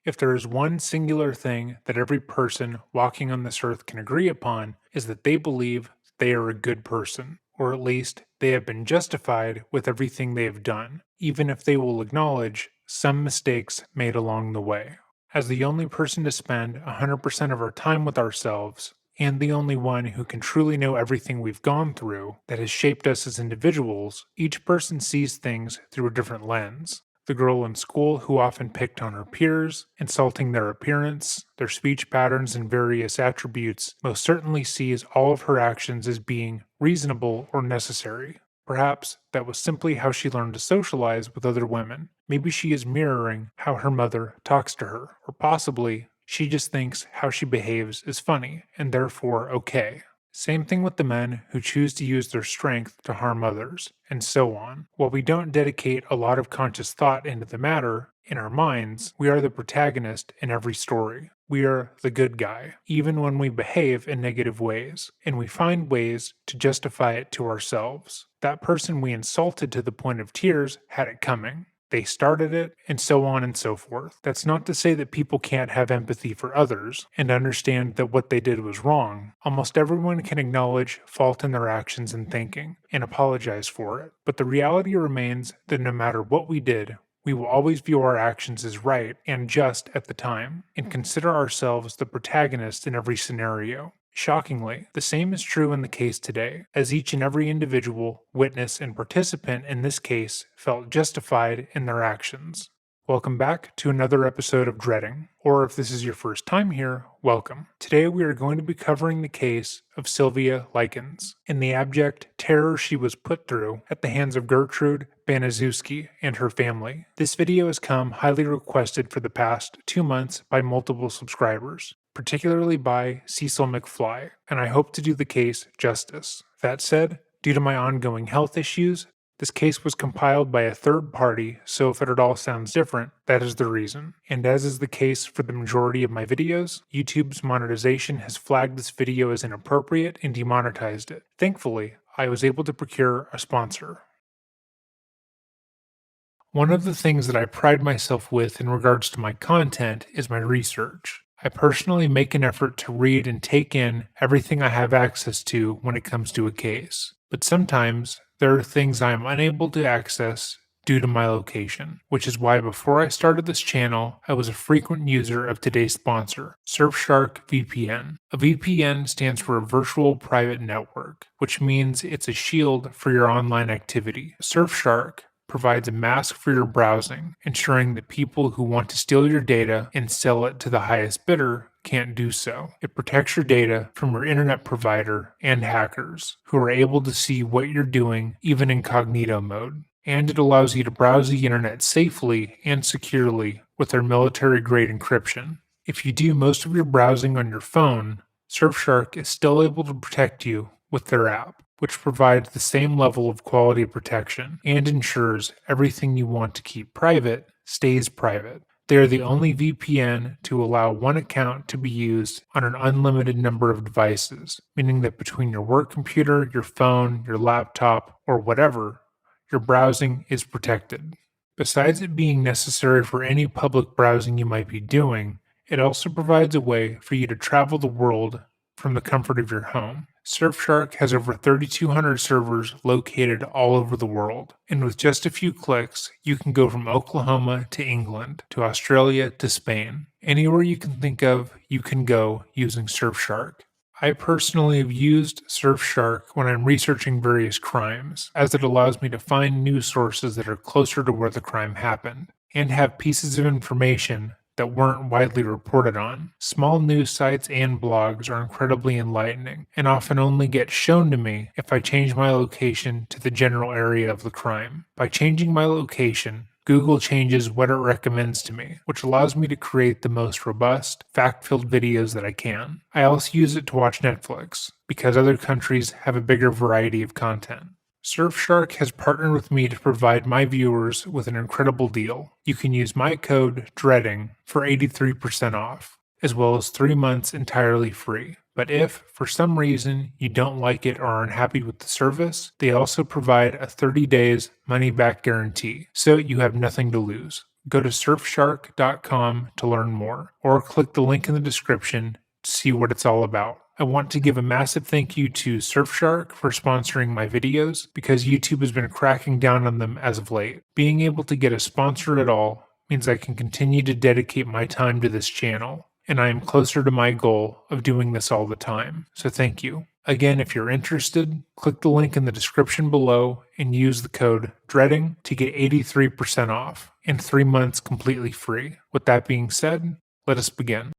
If there is one singular thing that every person walking on this earth can agree upon, is that they believe they are a good person, or at least they have been justified with everything they have done, even if they will acknowledge some mistakes made along the way. As the only person to spend 100% of our time with ourselves, and the only one who can truly know everything we've gone through that has shaped us as individuals, each person sees things through a different lens. The girl in school who often picked on her peers, insulting their appearance, their speech patterns, and various attributes, most certainly sees all of her actions as being reasonable or necessary. Perhaps that was simply how she learned to socialize with other women. Maybe she is mirroring how her mother talks to her, or possibly she just thinks how she behaves is funny and therefore okay. Same thing with the men who choose to use their strength to harm others, and so on. While we don't dedicate a lot of conscious thought into the matter, in our minds, we are the protagonist in every story. We are the good guy, even when we behave in negative ways, and we find ways to justify it to ourselves. That person we insulted to the point of tears had it coming. They started it, and so on and so forth. That's not to say that people can't have empathy for others and understand that what they did was wrong. Almost everyone can acknowledge fault in their actions and thinking and apologize for it. But the reality remains that no matter what we did, we will always view our actions as right and just at the time, and consider ourselves the protagonist in every scenario. Shockingly, the same is true in the case today, as each and every individual, witness, and participant in this case felt justified in their actions. Welcome back to another episode of Dreading, or if this is your first time here, welcome. Today we are going to be covering the case of Sylvia Likens and the abject terror she was put through at the hands of Gertrude Baniszewski and her family. This video has come highly requested for the past 2 months by multiple subscribers, particularly by Cecil McFly, and I hope to do the case justice. That said, due to my ongoing health issues, this case was compiled by a third party, so if it at all sounds different, that is the reason. And as is the case for the majority of my videos, YouTube's monetization has flagged this video as inappropriate and demonetized it. Thankfully, I was able to procure a sponsor. One of the things that I pride myself with in regards to my content is my research. I personally make an effort to read and take in everything I have access to when it comes to a case. But sometimes there are things I am unable to access due to my location, which is why before I started this channel, I was a frequent user of today's sponsor, Surfshark VPN. A VPN stands for a virtual private network, which means it's a shield for your online activity. Surfshark provides a mask for your browsing, ensuring that people who want to steal your data and sell it to the highest bidder can't do so. It protects your data from your internet provider and hackers, who are able to see what you're doing even in incognito mode. And it allows you to browse the internet safely and securely with their military-grade encryption. If you do most of your browsing on your phone, Surfshark is still able to protect you with their app, which provides the same level of quality protection and ensures everything you want to keep private stays private. They are the only VPN to allow one account to be used on an unlimited number of devices, meaning that between your work computer, your phone, your laptop, or whatever, your browsing is protected. Besides it being necessary for any public browsing you might be doing, it also provides a way for you to travel the world from the comfort of your home. Surfshark has over 3,200 servers located all over the world, and with just a few clicks, you can go from Oklahoma to England, to Australia to Spain. Anywhere you can think of, you can go using Surfshark. I personally have used Surfshark when I'm researching various crimes, as it allows me to find news sources that are closer to where the crime happened, and have pieces of information that weren't widely reported on. Small news sites and blogs are incredibly enlightening, and often only get shown to me if I change my location to the general area of the crime. By changing my location, Google changes what it recommends to me, which allows me to create the most robust, fact-filled videos that I can. I also use it to watch Netflix, because other countries have a bigger variety of content. Surfshark has partnered with me to provide my viewers with an incredible deal. You can use my code DREADING for 83% off, as well as 3 months entirely free. But if, for some reason, you don't like it or aren't happy with the service, they also provide a 30 days money-back guarantee, so you have nothing to lose. Go to surfshark.com to learn more, or click the link in the description to see what it's all about. I want to give a massive thank you to Surfshark for sponsoring my videos because YouTube has been cracking down on them as of late. Being able to get a sponsor at all means I can continue to dedicate my time to this channel, and I am closer to my goal of doing this all the time. So thank you. Again, if you're interested, click the link in the description below and use the code DREADING to get 83% off and 3 months completely free. With that being said, let us begin.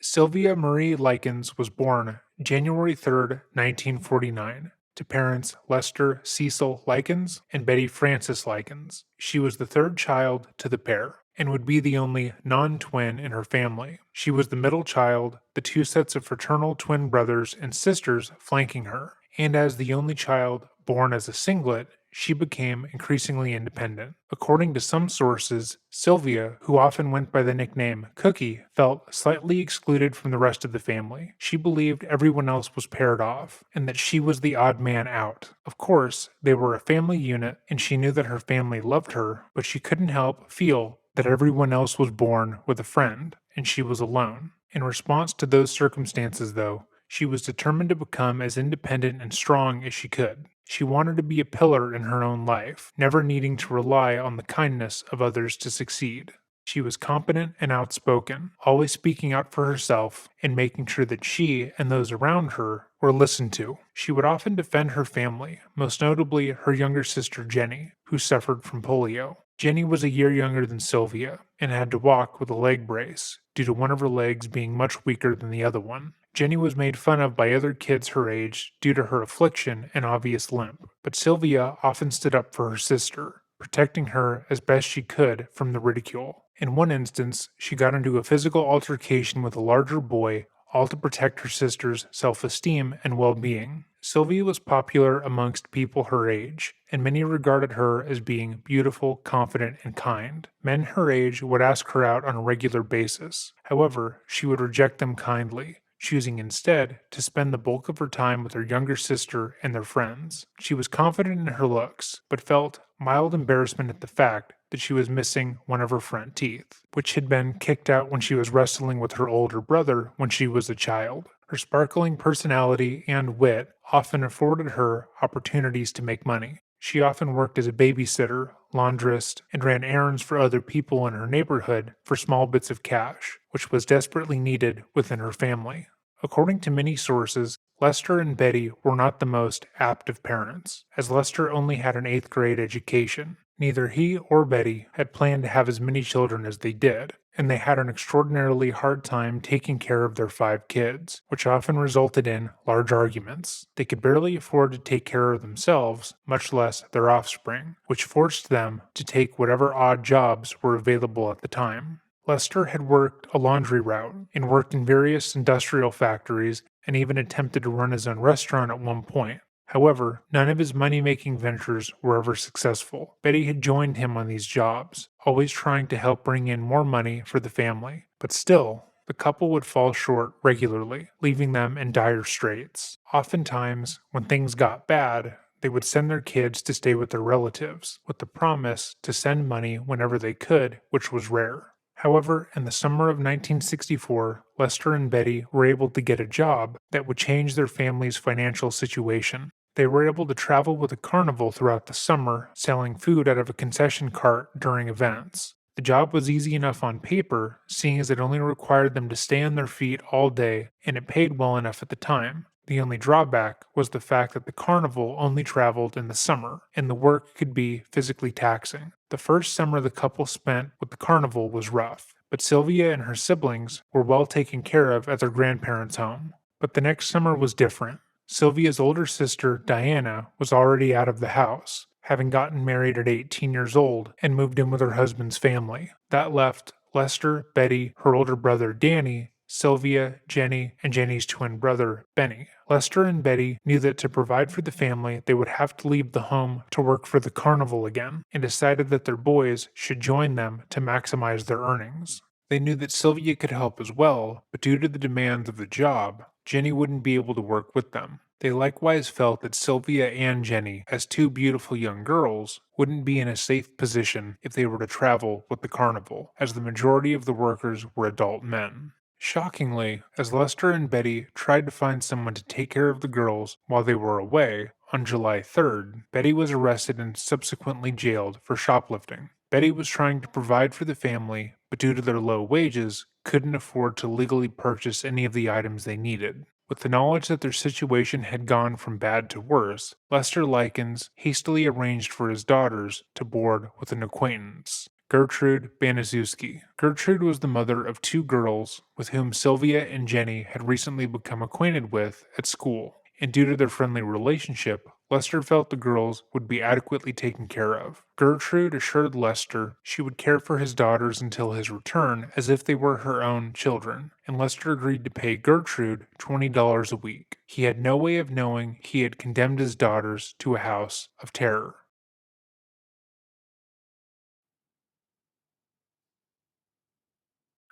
Sylvia Marie Likens was born January 3rd, 1949, to parents Lester Cecil Likens and Betty Frances Likens. She was the third child to the pair and would be the only non-twin in her family. She was the middle child, the two sets of fraternal twin brothers and sisters flanking her, and as the only child born as a singlet, she became increasingly independent. According to some sources, Sylvia, who often went by the nickname Cookie, felt slightly excluded from the rest of the family. She believed everyone else was paired off, and that she was the odd man out. Of course, they were a family unit, and she knew that her family loved her, but she couldn't help feel that everyone else was born with a friend, and she was alone. In response to those circumstances, though, she was determined to become as independent and strong as she could. She wanted to be a pillar in her own life, never needing to rely on the kindness of others to succeed. She was competent and outspoken, always speaking out for herself and making sure that she and those around her were listened to. She would often defend her family, most notably her younger sister Jenny, who suffered from polio. Jenny was a year younger than Sylvia and had to walk with a leg brace due to one of her legs being much weaker than the other one. Jenny was made fun of by other kids her age due to her affliction and obvious limp, but Sylvia often stood up for her sister, protecting her as best she could from the ridicule. In one instance, she got into a physical altercation with a larger boy, all to protect her sister's self-esteem and well-being. Sylvia was popular amongst people her age, and many regarded her as being beautiful, confident, and kind. Men her age would ask her out on a regular basis. However, she would reject them kindly, choosing instead to spend the bulk of her time with her younger sister and their friends. She was confident in her looks, but felt mild embarrassment at the fact that she was missing one of her front teeth, which had been kicked out when she was wrestling with her older brother when she was a child. Her sparkling personality and wit often afforded her opportunities to make money. She often worked as a babysitter, laundress, and ran errands for other people in her neighborhood for small bits of cash, which was desperately needed within her family. According to many sources, Lester and Betty were not the most apt of parents, as Lester only had an 8th grade education. Neither he or Betty had planned to have as many children as they did, and they had an extraordinarily hard time taking care of their 5 kids, which often resulted in large arguments. They could barely afford to take care of themselves, much less their offspring, which forced them to take whatever odd jobs were available at the time. Lester had worked a laundry route and worked in various industrial factories and even attempted to run his own restaurant at one point. However, none of his money-making ventures were ever successful. Betty had joined him on these jobs, always trying to help bring in more money for the family. But still, the couple would fall short regularly, leaving them in dire straits. Oftentimes, when things got bad, they would send their kids to stay with their relatives, with the promise to send money whenever they could, which was rare. However, in the summer of 1964, Lester and Betty were able to get a job that would change their family's financial situation. They were able to travel with a carnival throughout the summer, selling food out of a concession cart during events. The job was easy enough on paper, seeing as it only required them to stay on their feet all day, and it paid well enough at the time. The only drawback was the fact that the carnival only traveled in the summer, and the work could be physically taxing. The first summer the couple spent with the carnival was rough, but Sylvia and her siblings were well taken care of at their grandparents' home. But the next summer was different. Sylvia's older sister, Diana, was already out of the house, having gotten married at 18 years old and moved in with her husband's family. That left Lester, Betty, her older brother Danny, Sylvia, Jenny, and Jenny's twin brother, Benny. Lester and Betty knew that to provide for the family, they would have to leave the home to work for the carnival again, and decided that their boys should join them to maximize their earnings. They knew that Sylvia could help as well, but due to the demands of the job, Jenny wouldn't be able to work with them. They likewise felt that Sylvia and Jenny, as two beautiful young girls, wouldn't be in a safe position if they were to travel with the carnival, as the majority of the workers were adult men. Shockingly, as Lester and Betty tried to find someone to take care of the girls while they were away, on July 3rd, Betty was arrested and subsequently jailed for shoplifting. Betty was trying to provide for the family, but due to their low wages, couldn't afford to legally purchase any of the items they needed. With the knowledge that their situation had gone from bad to worse, Lester Likens hastily arranged for his daughters to board with an acquaintance, Gertrude Baniszewski. Gertrude was the mother of two girls with whom Sylvia and Jenny had recently become acquainted with at school, and due to their friendly relationship, Lester felt the girls would be adequately taken care of. Gertrude assured Lester she would care for his daughters until his return as if they were her own children, and Lester agreed to pay Gertrude $20 a week. He had no way of knowing he had condemned his daughters to a house of terror.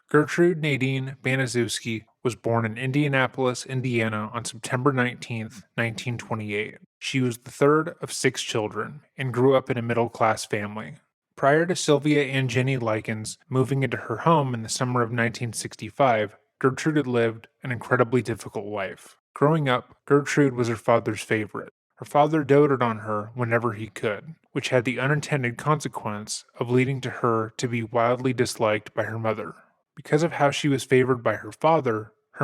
Gertrude Nadine Baniszewski was born in Indianapolis, Indiana on September 19th, 1928. She was the third of six children and grew up in a middle-class family. Prior to Sylvia and Jenny Likens moving into her home in the summer of 1965, Gertrude had lived an incredibly difficult life. Growing up, Gertrude was her father's favorite. Her father doted on her whenever he could, which had the unintended consequence of leading to her to be wildly disliked by her mother. Because of how she was favored by her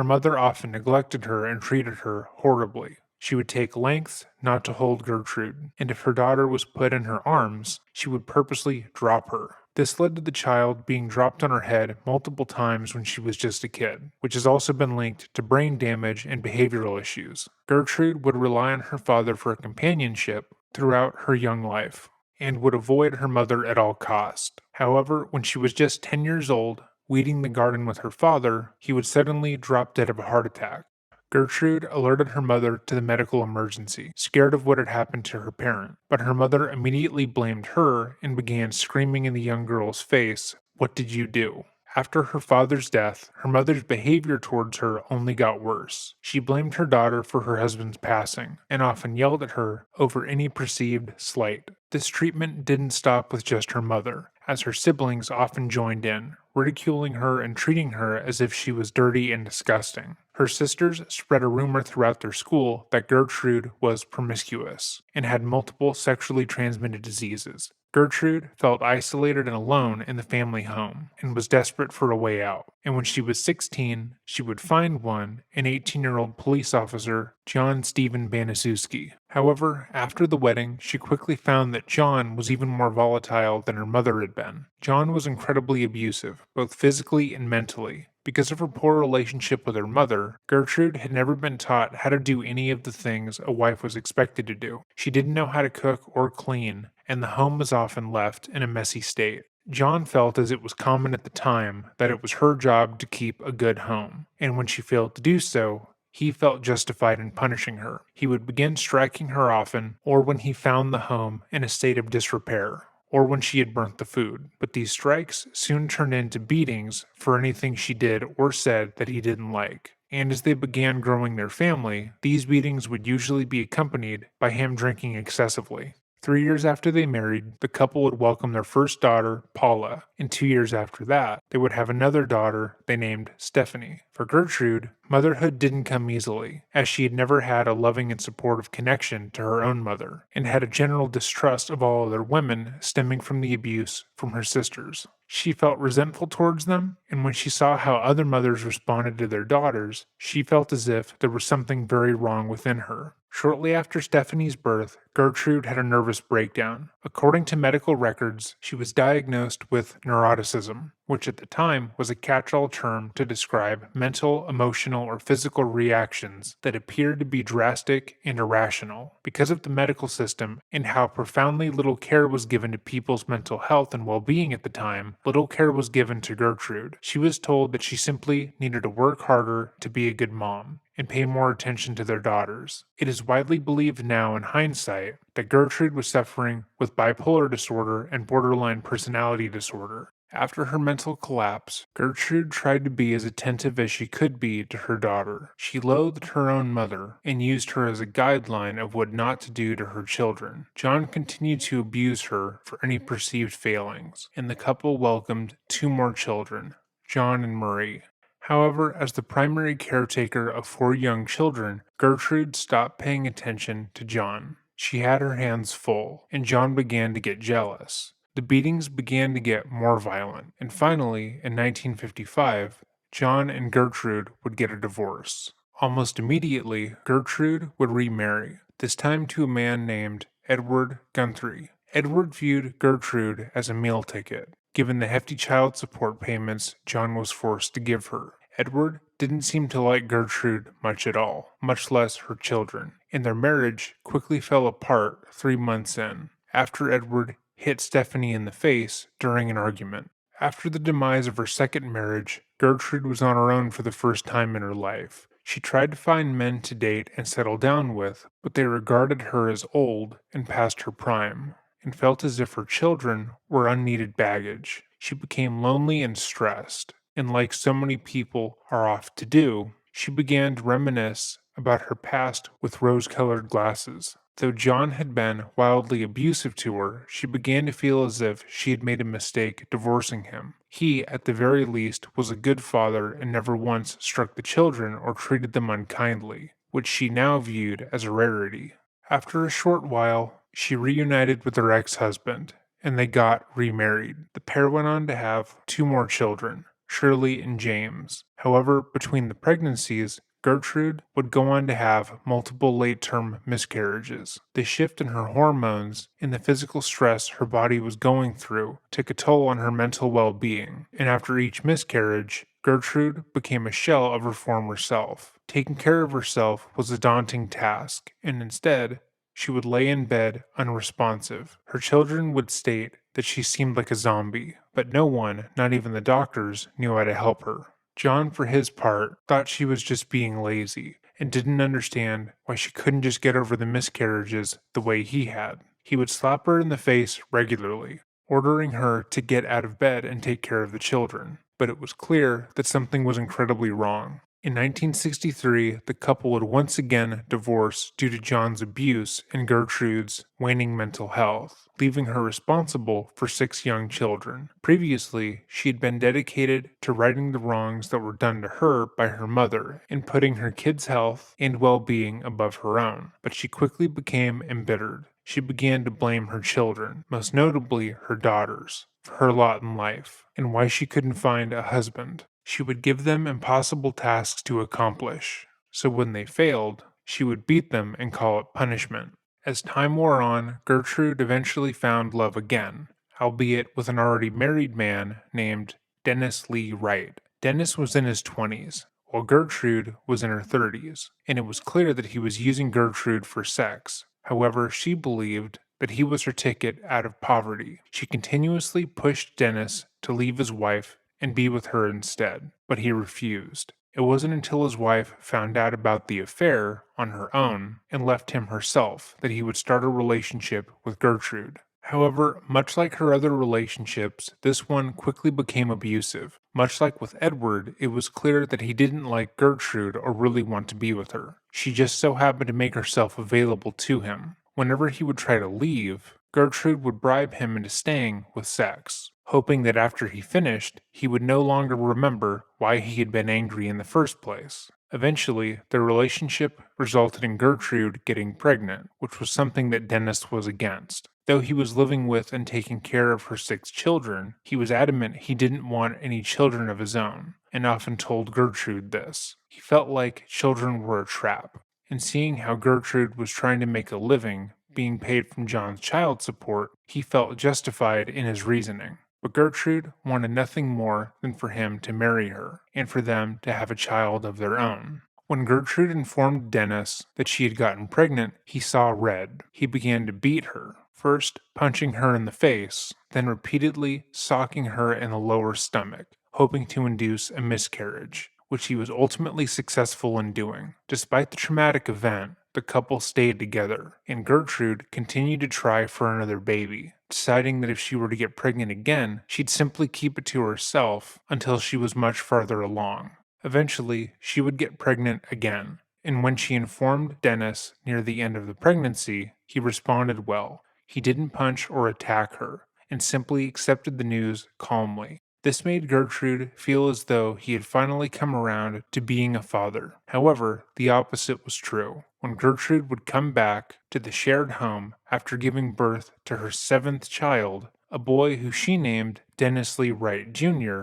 mother often neglected her and treated her horribly. She would take lengths not to hold Gertrude, and if her daughter was put in her arms, she would purposely drop her. This led to the child being dropped on her head multiple times when she was just a kid, which has also been linked to brain damage and behavioral issues. Gertrude would rely on her father for companionship throughout her young life, and would avoid her mother at all cost. However, when she was just 10 years old, weeding the garden with her father, he would suddenly drop dead of a heart attack. Gertrude alerted her mother to the medical emergency, scared of what had happened to her parent, but her mother immediately blamed her and began screaming in the young girl's face, "What did you do?" After her father's death, her mother's behavior towards her only got worse. She blamed her daughter for her husband's passing, and often yelled at her over any perceived slight. This treatment didn't stop with just her mother, as her siblings often joined in, ridiculing her and treating her as if she was dirty and disgusting. Her sisters spread a rumor throughout their school that Gertrude was promiscuous and had multiple sexually transmitted diseases. Gertrude felt isolated and alone in the family home and was desperate for a way out. And when she was 16, she would find one, an 18-year-old police officer, John Stephen Baniszewski. However, after the wedding, she quickly found that John was even more volatile than her mother had been. John was incredibly abusive, both physically and mentally. Because of her poor relationship with her mother, Gertrude had never been taught how to do any of the things a wife was expected to do. She didn't know how to cook or clean, and the home was often left in a messy state. John felt, as it was common at the time, that it was her job to keep a good home, and when she failed to do so, he felt justified in punishing her. He would begin striking her often, or when he found the home in a state of disrepair, or when she had burnt the food. But these strikes soon turned into beatings for anything she did or said that he didn't like. And as they began growing their family, these beatings would usually be accompanied by him drinking excessively. 3 years after they married, the couple would welcome their first daughter, Paula, and 2 years after that, they would have another daughter they named Stephanie. For Gertrude, motherhood didn't come easily, as she had never had a loving and supportive connection to her own mother, and had a general distrust of all other women stemming from the abuse from her sisters. She felt resentful towards them, and when she saw how other mothers responded to their daughters, she felt as if there was something very wrong within her. Shortly after Stephanie's birth, Gertrude had a nervous breakdown. According to medical records, she was diagnosed with neuroticism, which at the time was a catch-all term to describe mental, emotional, or physical reactions that appeared to be drastic and irrational. Because of the medical system and how profoundly little care was given to people's mental health and well-being at the time, little care was given to Gertrude. She was told that she simply needed to work harder to be a good mom and pay more attention to their daughters. It is widely believed now in hindsight that Gertrude was suffering with bipolar disorder and borderline personality disorder, After her mental collapse, Gertrude tried to be as attentive as she could be to her daughter. She loathed her own mother and used her as a guideline of what not to do to her children. John continued to abuse her for any perceived failings, and the couple welcomed two more children, John and Marie. However, as the primary caretaker of four young children, Gertrude stopped paying attention to John. She had her hands full, and John began to get jealous. The beatings began to get more violent, and finally, in 1955, John and Gertrude would get a divorce. Almost immediately, Gertrude would remarry, this time to a man named Edward Guthrie. Edward viewed Gertrude as a meal ticket, given the hefty child support payments John was forced to give her. Edward didn't seem to like Gertrude much at all, much less her children, and their marriage quickly fell apart 3 months in, after Edward hit Stephanie in the face during an argument. After the demise of her second marriage, Gertrude was on her own for the first time in her life. She tried to find men to date and settle down with, but they regarded her as old and past her prime, and felt as if her children were unneeded baggage. She became lonely and stressed, and like so many people are oft to do, she began to reminisce about her past with rose-colored glasses. Though John had been wildly abusive to her, she began to feel as if she had made a mistake divorcing him. He, at the very least, was a good father and never once struck the children or treated them unkindly, which she now viewed as a rarity. After a short while, she reunited with her ex-husband, and they got remarried. The pair went on to have two more children, Shirley and James. However, between the pregnancies, Gertrude would go on to have multiple late-term miscarriages. The shift in her hormones and the physical stress her body was going through took a toll on her mental well-being, and after each miscarriage, Gertrude became a shell of her former self. Taking care of herself was a daunting task, and instead, she would lay in bed unresponsive. Her children would state that she seemed like a zombie, but no one, not even the doctors, knew how to help her. John, for his part, thought she was just being lazy and didn't understand why she couldn't just get over the miscarriages the way he had. He would slap her in the face regularly, ordering her to get out of bed and take care of the children. But it was clear that something was incredibly wrong. In 1963, the couple would once again divorce due to John's abuse and Gertrude's waning mental health, leaving her responsible for 6 young children. Previously, she had been dedicated to righting the wrongs that were done to her by her mother and putting her kids' health and well-being above her own. But she quickly became embittered. She began to blame her children, most notably her daughters, for her lot in life and why she couldn't find a husband. She would give them impossible tasks to accomplish, so when they failed, she would beat them and call it punishment. As time wore on, Gertrude eventually found love again, albeit with an already married man named Dennis Lee Wright. Dennis was in his 20s, while Gertrude was in her 30s, and it was clear that he was using Gertrude for sex. However, she believed that he was her ticket out of poverty. She continuously pushed Dennis to leave his wife and be with her instead, but he refused. It wasn't until his wife found out about the affair on her own and left him herself that he would start a relationship with Gertrude. However, much like her other relationships, this one quickly became abusive. Much like with Edward, it was clear that he didn't like Gertrude or really want to be with her. She just so happened to make herself available to him. Whenever he would try to leave, Gertrude would bribe him into staying with sex, hoping that after he finished, he would no longer remember why he had been angry in the first place. Eventually, their relationship resulted in Gertrude getting pregnant, which was something that Dennis was against. Though he was living with and taking care of her 6 children, he was adamant he didn't want any children of his own, and often told Gertrude this. He felt like children were a trap, and seeing how Gertrude was trying to make a living being paid from John's child support, he felt justified in his reasoning. But Gertrude wanted nothing more than for him to marry her, and for them to have a child of their own. When Gertrude informed Dennis that she had gotten pregnant, he saw red. He began to beat her, first punching her in the face, then repeatedly socking her in the lower stomach, hoping to induce a miscarriage, which he was ultimately successful in doing. Despite the traumatic event, the couple stayed together, and Gertrude continued to try for another baby. deciding that if she were to get pregnant again, she'd simply keep it to herself until she was much farther along. Eventually, she would get pregnant again, and when she informed Dennis near the end of the pregnancy, he responded well. He didn't punch or attack her, and simply accepted the news calmly. This made Gertrude feel as though he had finally come around to being a father. However, the opposite was true. When Gertrude would come back to the shared home after giving birth to her seventh child, a boy who she named Dennis Lee Wright Jr.,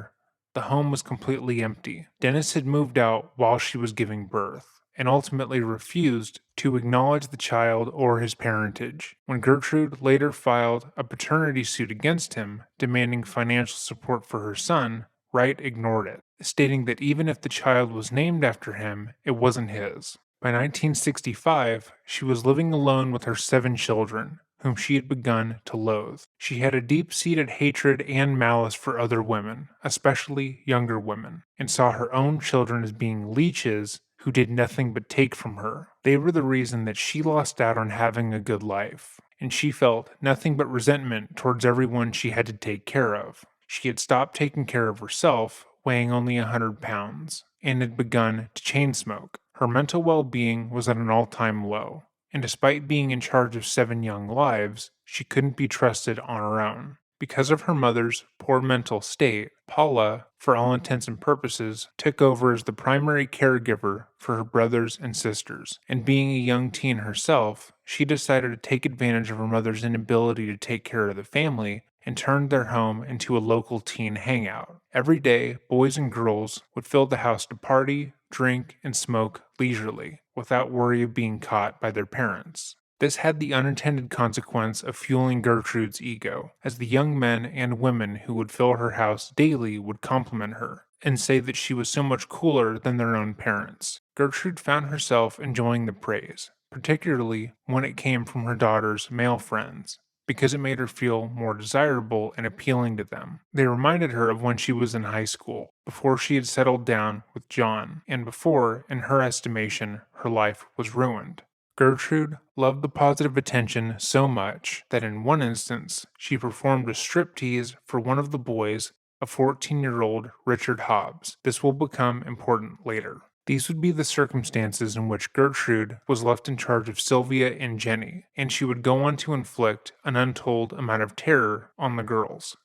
the home was completely empty. Dennis had moved out while she was giving birth, and ultimately refused to acknowledge the child or his parentage. When Gertrude later filed a paternity suit against him, demanding financial support for her son, Wright ignored it, stating that even if the child was named after him, it wasn't his. By 1965, she was living alone with her 7 children, whom she had begun to loathe. She had a deep-seated hatred and malice for other women, especially younger women, and saw her own children as being leeches who did nothing but take from her. They were the reason that she lost out on having a good life, and she felt nothing but resentment towards everyone she had to take care of. She had stopped taking care of herself, weighing only 100 pounds, and had begun to chain smoke. Her mental well-being was at an all-time low, and despite being in charge of 7 young lives, she couldn't be trusted on her own. Because of her mother's poor mental state, Paula, for all intents and purposes, took over as the primary caregiver for her brothers and sisters. And being a young teen herself, she decided to take advantage of her mother's inability to take care of the family and turned their home into a local teen hangout. Every day, boys and girls would fill the house to party, drink, and smoke leisurely, without worry of being caught by their parents. This had the unintended consequence of fueling Gertrude's ego, as the young men and women who would fill her house daily would compliment her and say that she was so much cooler than their own parents. Gertrude found herself enjoying the praise, particularly when it came from her daughter's male friends, because it made her feel more desirable and appealing to them. They reminded her of when she was in high school, before she had settled down with John, and before, in her estimation, her life was ruined. Gertrude loved the positive attention so much that in one instance she performed a striptease for one of the boys, a 14-year-old Richard Hobbs. This will become important later. These would be the circumstances in which Gertrude was left in charge of Sylvia and Jenny, and she would go on to inflict an untold amount of terror on the girls.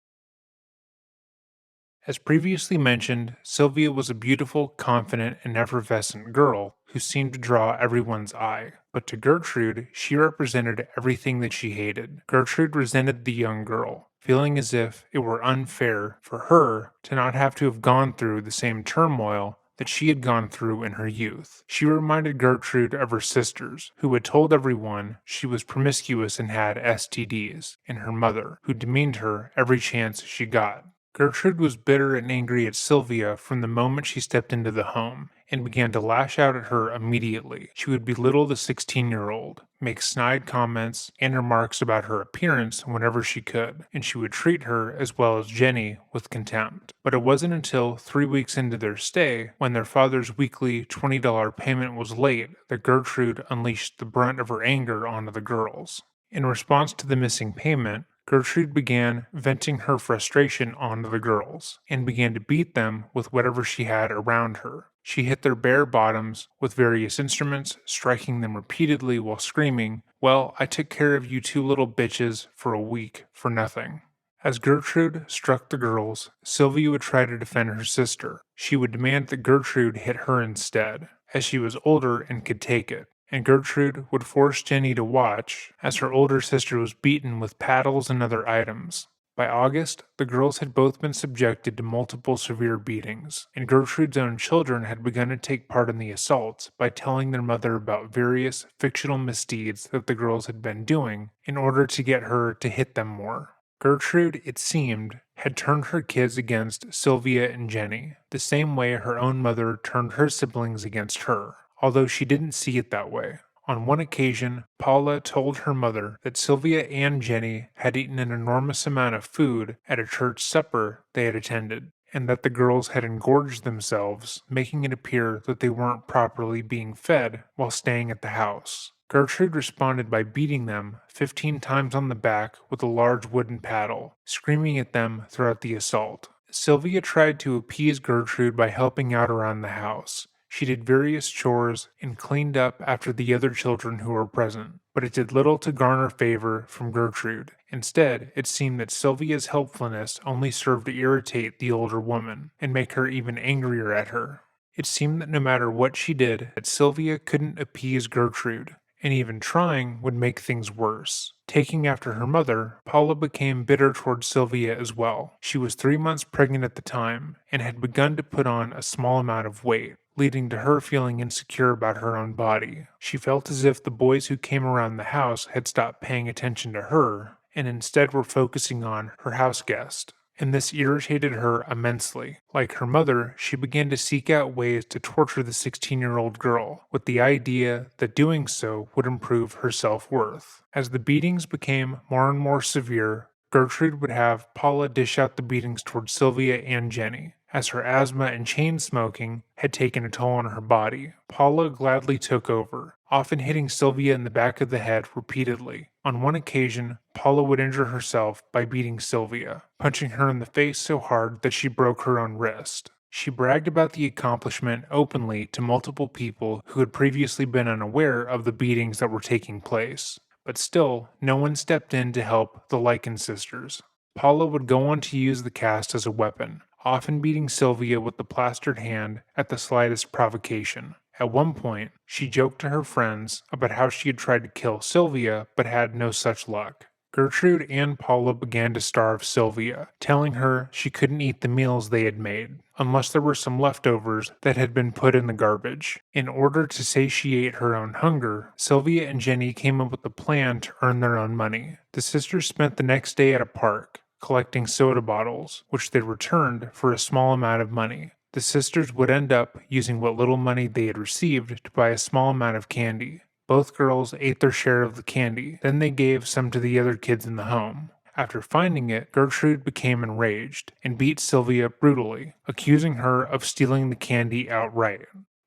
As previously mentioned, Sylvia was a beautiful, confident, and effervescent girl who seemed to draw everyone's eye. But to Gertrude, she represented everything that she hated. Gertrude resented the young girl, feeling as if it were unfair for her to not have to have gone through the same turmoil that she had gone through in her youth. She reminded Gertrude of her sisters, who had told everyone she was promiscuous and had STDs, and her mother, who demeaned her every chance she got. Gertrude was bitter and angry at Sylvia from the moment she stepped into the home, and began to lash out at her immediately. She would belittle the 16-year-old, make snide comments and remarks about her appearance whenever she could, and she would treat her, as well as Jenny, with contempt. But it wasn't until 3 weeks into their stay, when their father's weekly $20 payment was late, that Gertrude unleashed the brunt of her anger onto the girls. In response to the missing payment, Gertrude began venting her frustration onto the girls, and began to beat them with whatever she had around her. She hit their bare bottoms with various instruments, striking them repeatedly while screaming, "Well, I took care of you 2 little bitches for a week for nothing." As Gertrude struck the girls, Sylvia would try to defend her sister. She would demand that Gertrude hit her instead, as she was older and could take it. And Gertrude would force Jenny to watch as her older sister was beaten with paddles and other items. By August, the girls had both been subjected to multiple severe beatings, and Gertrude's own children had begun to take part in the assaults by telling their mother about various fictional misdeeds that the girls had been doing in order to get her to hit them more. Gertrude, it seemed, had turned her kids against Sylvia and Jenny, the same way her own mother turned her siblings against her, although she didn't see it that way. On one occasion, Paula told her mother that Sylvia and Jenny had eaten an enormous amount of food at a church supper they had attended, and that the girls had engorged themselves, making it appear that they weren't properly being fed while staying at the house. Gertrude responded by beating them 15 times on the back with a large wooden paddle, screaming at them throughout the assault. Sylvia tried to appease Gertrude by helping out around the house. She did various chores and cleaned up after the other children who were present, but it did little to garner favor from Gertrude. Instead, it seemed that Sylvia's helpfulness only served to irritate the older woman and make her even angrier at her. It seemed that no matter what she did, that Sylvia couldn't appease Gertrude, and even trying would make things worse. Taking after her mother, Paula became bitter towards Sylvia as well. She was 3 months pregnant at the time and had begun to put on a small amount of weight, leading to her feeling insecure about her own body. She felt as if the boys who came around the house had stopped paying attention to her and instead were focusing on her house guest, and this irritated her immensely. Like her mother, she began to seek out ways to torture the 16-year-old girl, with the idea that doing so would improve her self-worth. As the beatings became more and more severe, Gertrude would have Paula dish out the beatings towards Sylvia and Jenny. As her asthma and chain smoking had taken a toll on her body, Paula gladly took over, often hitting Sylvia in the back of the head repeatedly. On one occasion, Paula would injure herself by beating Sylvia, punching her in the face so hard that she broke her own wrist. She bragged about the accomplishment openly to multiple people who had previously been unaware of the beatings that were taking place. But still, no one stepped in to help the Likens sisters. Paula would go on to use the cast as a weapon, often beating Sylvia with the plastered hand at the slightest provocation. At one point, she joked to her friends about how she had tried to kill Sylvia but had no such luck. Gertrude and Paula began to starve Sylvia, telling her she couldn't eat the meals they had made, unless there were some leftovers that had been put in the garbage. In order to satiate her own hunger, Sylvia and Jenny came up with a plan to earn their own money. The sisters spent the next day at a park, collecting soda bottles, which they returned for a small amount of money. The sisters would end up using what little money they had received to buy a small amount of candy. Both girls ate their share of the candy, then they gave some to the other kids in the home. After finding it, Gertrude became enraged and beat Sylvia brutally, accusing her of stealing the candy outright.